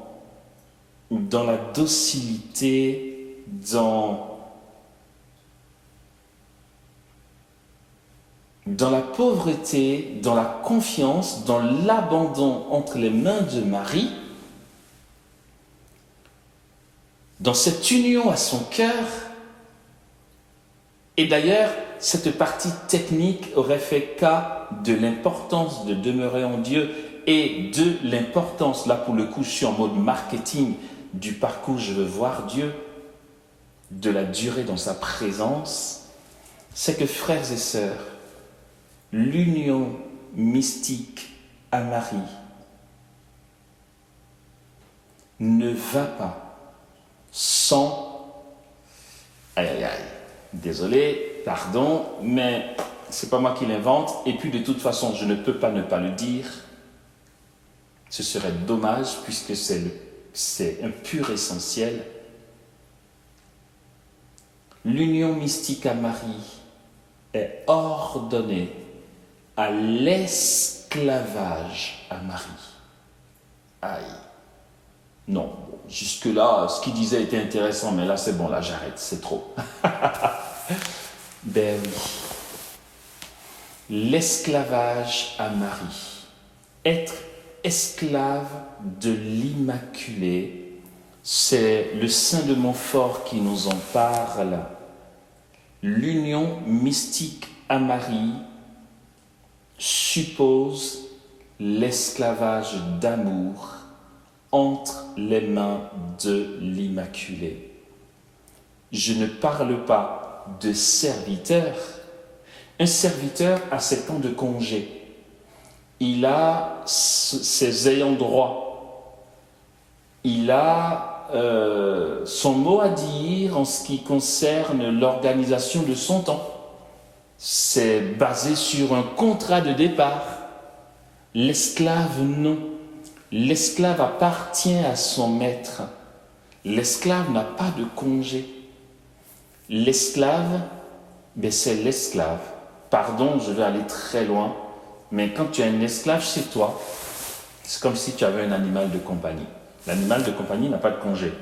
la docilité, dans la pauvreté, dans la confiance, dans l'abandon entre les mains de Marie, dans cette union à son cœur. Et d'ailleurs, cette partie technique aurait fait cas de l'importance de demeurer en Dieu et de l'importance, là pour le coup, je suis en mode marketing, du parcours je veux voir Dieu, de la durée dans sa présence. C'est que, frères et sœurs, l'union mystique à Marie ne va pas sans... Désolé, pardon, mais c'est pas moi qui l'invente. Et puis de toute façon, je ne peux pas ne pas le dire. Ce serait dommage puisque c'est un pur essentiel. L'union mystique à Marie est ordonnée à l'esclavage à Marie. Aïe. Non, jusque-là, ce qu'il disait était intéressant, mais là c'est bon, là j'arrête, c'est trop. Ben oui. L'esclavage à Marie. Être esclave de l'Immaculée, c'est le Saint de Montfort qui nous en parle. L'union mystique à Marie suppose l'esclavage d'amour entre les mains de l'Immaculée. Je ne parle pas de serviteur. Un serviteur a 7 ans de congé. Il a ses ayants droit. Il a son mot à dire en ce qui concerne l'organisation de son temps. C'est basé sur un contrat de départ. L'esclave, non. L'esclave appartient à son maître. L'esclave n'a pas de congé. L'esclave, c'est l'esclave. Pardon, je vais aller très loin, mais quand tu as un esclave chez toi, c'est comme si tu avais un animal de compagnie. L'animal de compagnie n'a pas de congé.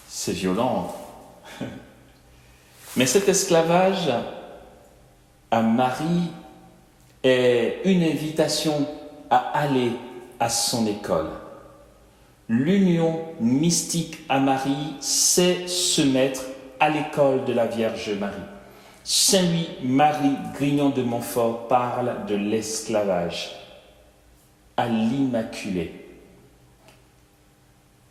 C'est violent. Mais cet esclavage à Marie est une invitation à aller à son école. L'union mystique à Marie, c'est se mettre à l'école de la Vierge Marie. Saint Louis-Marie Grignon de Montfort parle de l'esclavage à l'Immaculée.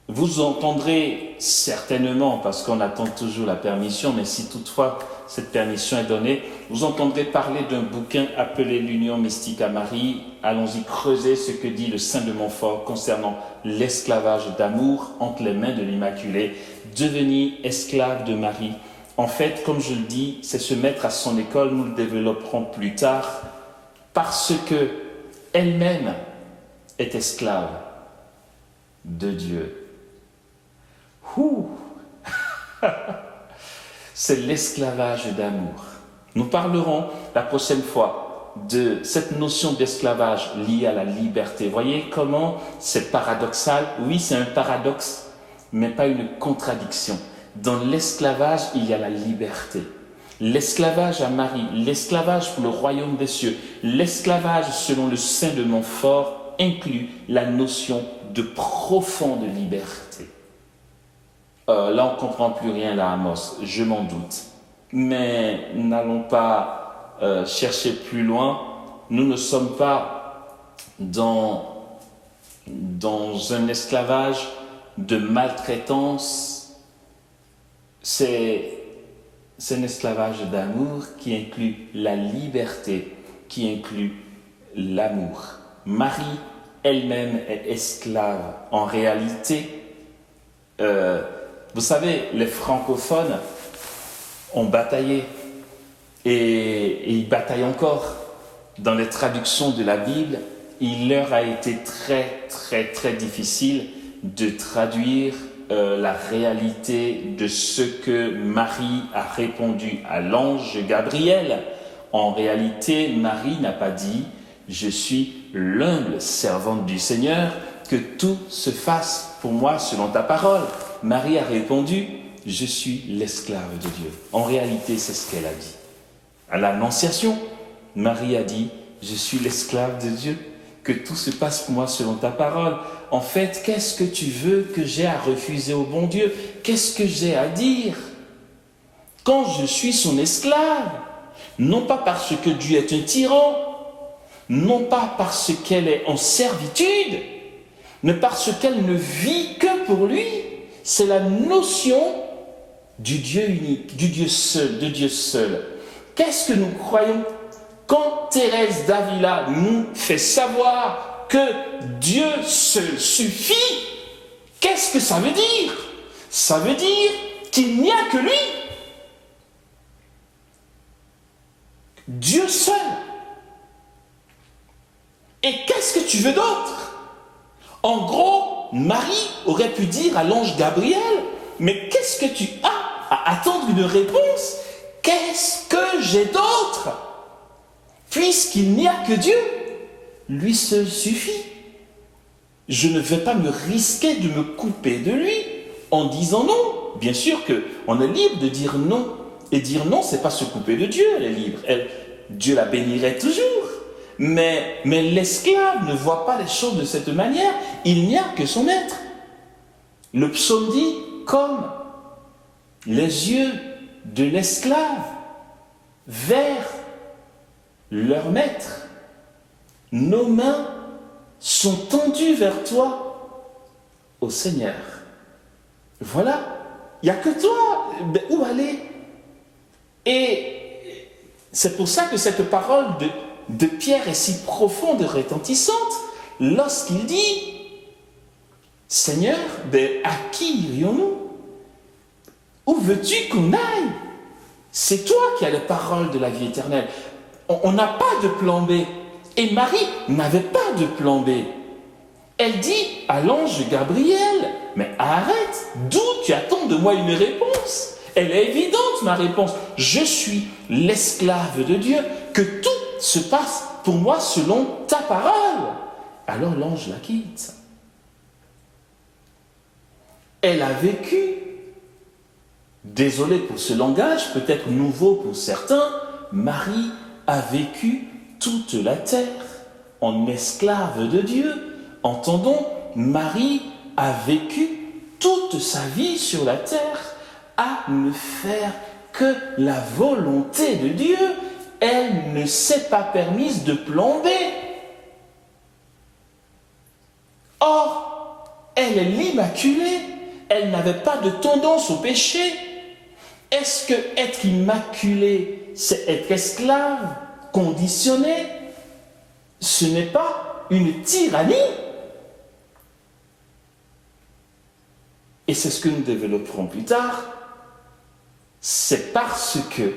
Vous entendrez certainement, parce qu'on attend toujours la permission, mais si toutefois cette permission est donnée, vous entendrez parler d'un bouquin appelé l'Union mystique à Marie. Allons-y creuser ce que dit le Saint de Montfort concernant l'esclavage d'amour entre les mains de l'Immaculée, devenir esclave de Marie. En fait, comme je le dis, c'est se mettre à son école, nous le développerons plus tard, parce que elle-même est esclave de Dieu. C'est l'esclavage d'amour. Nous parlerons la prochaine fois de cette notion d'esclavage liée à la liberté. Voyez comment c'est paradoxal. Oui, c'est un paradoxe, mais pas une contradiction. Dans l'esclavage, il y a la liberté. L'esclavage à Marie, l'esclavage pour le royaume des cieux, l'esclavage selon le Saint de Montfort inclut la notion de profonde liberté. Là, on ne comprend plus rien, là, Amos, je m'en doute. Mais n'allons pas chercher plus loin. Nous ne sommes pas dans un esclavage de maltraitance. C'est un esclavage d'amour qui inclut la liberté, qui inclut l'amour. Marie elle-même est esclave. En réalité, vous savez, les francophones ont bataillé et ils bataillent encore. Dans les traductions de la Bible, il leur a été très difficile de traduire la réalité de ce que Marie a répondu à l'ange Gabriel. En réalité, Marie n'a pas dit « Je suis l'humble servante du Seigneur, que tout se fasse pour moi selon ta parole ». Marie a répondu « Je suis l'esclave de Dieu ». En réalité, c'est ce qu'elle a dit. À l'Annonciation, Marie a dit « Je suis l'esclave de Dieu, que tout se passe pour moi selon ta parole ». En fait, qu'est-ce que tu veux que j'ai à refuser au bon Dieu? Qu'est-ce que j'ai à dire quand je suis son esclave? Non pas parce que Dieu est un tyran, non pas parce qu'elle est en servitude, mais parce qu'elle ne vit que pour lui. C'est la notion du Dieu unique, du Dieu seul, de Dieu seul. Qu'est-ce que nous croyons quand Thérèse d'Avila nous fait savoir que Dieu seul suffit? Qu'est-ce que ça veut dire? Ça veut dire qu'il n'y a que lui. Dieu seul. Et qu'est-ce que tu veux d'autre? En gros, Marie aurait pu dire à l'ange Gabriel, mais qu'est-ce que tu as à attendre une réponse? Qu'est-ce que j'ai d'autre? Puisqu'il n'y a que Dieu, lui seul suffit. Je ne vais pas me risquer de me couper de lui en disant non. Bien sûr qu'on est libre de dire non. Et dire non, c'est pas se couper de Dieu, elle est libre. Dieu la bénirait toujours. Mais l'esclave ne voit pas les choses de cette manière. Il n'y a que son maître. Le psaume dit, comme les yeux de l'esclave vers leur maître, nos mains sont tendues vers toi, ô Seigneur. Voilà, il n'y a que toi. Ben, où aller? Et c'est pour ça que cette parole de Pierre est si profonde et retentissante lorsqu'il dit « Seigneur, à qui irions-nous? Où veux-tu qu'on aille? C'est toi qui as les paroles de la vie éternelle. » On n'a pas de plan B. Et Marie n'avait pas de plan B. Elle dit à l'ange Gabriel « Mais arrête, d'où tu attends de moi une réponse? Elle est évidente, ma réponse. Je suis l'esclave de Dieu, que tout se passe pour moi selon ta parole. » Alors l'ange la quitte. Elle a vécu, désolé pour ce langage, peut-être nouveau pour certains, Marie a vécu toute la terre en esclave de Dieu. Entendons, Marie a vécu toute sa vie sur la terre à ne faire que la volonté de Dieu. Elle ne s'est pas permise de plan B. Or, Elle est l'Immaculée. Elle n'avait pas de tendance au péché. Est-ce que être immaculé, c'est être esclave, conditionné? Ce n'est pas une tyrannie. Et c'est ce que nous développerons plus tard. C'est parce que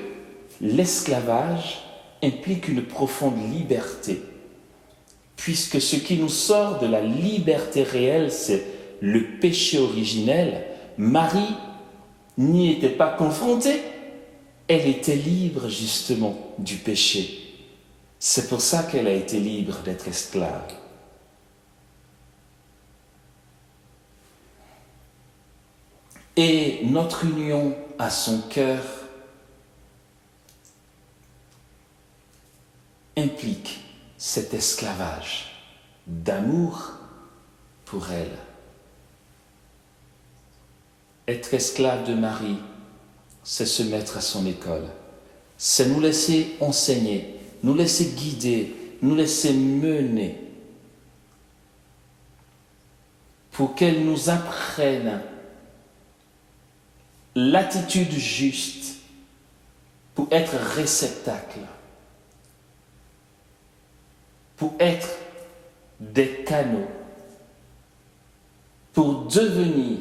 l'esclavage implique une profonde liberté. Puisque ce qui nous sort de la liberté réelle, c'est le péché originel. Marie n'y était pas confrontée. Elle était libre justement du péché. C'est pour ça qu'elle a été libre d'être esclave. Et notre union à son cœur implique cet esclavage d'amour pour elle. Être esclave de Marie, c'est se mettre à son école. C'est nous laisser enseigner, nous laisser guider, nous laisser mener pour qu'elle nous apprenne l'attitude juste pour être réceptacle, pour être des canaux, pour devenir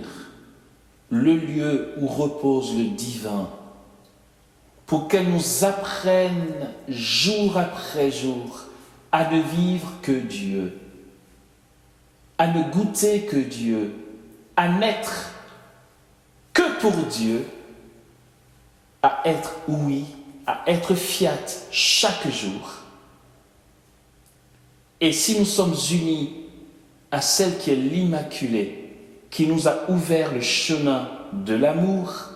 le lieu où repose le divin, pour qu'elle nous apprenne jour après jour à ne vivre que Dieu, à ne goûter que Dieu, à n'être que pour Dieu, à être oui, à être fiat chaque jour. Et si nous sommes unis à celle qui est l'Immaculée, qui nous a ouvert le chemin de l'amour,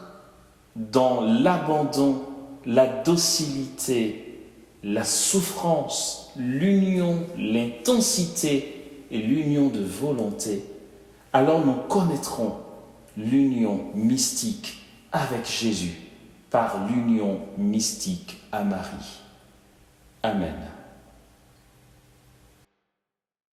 dans l'abandon, la docilité, la souffrance, l'union, l'intensité et l'union de volonté, alors nous connaîtrons l'union mystique avec Jésus par l'union mystique à Marie. Amen.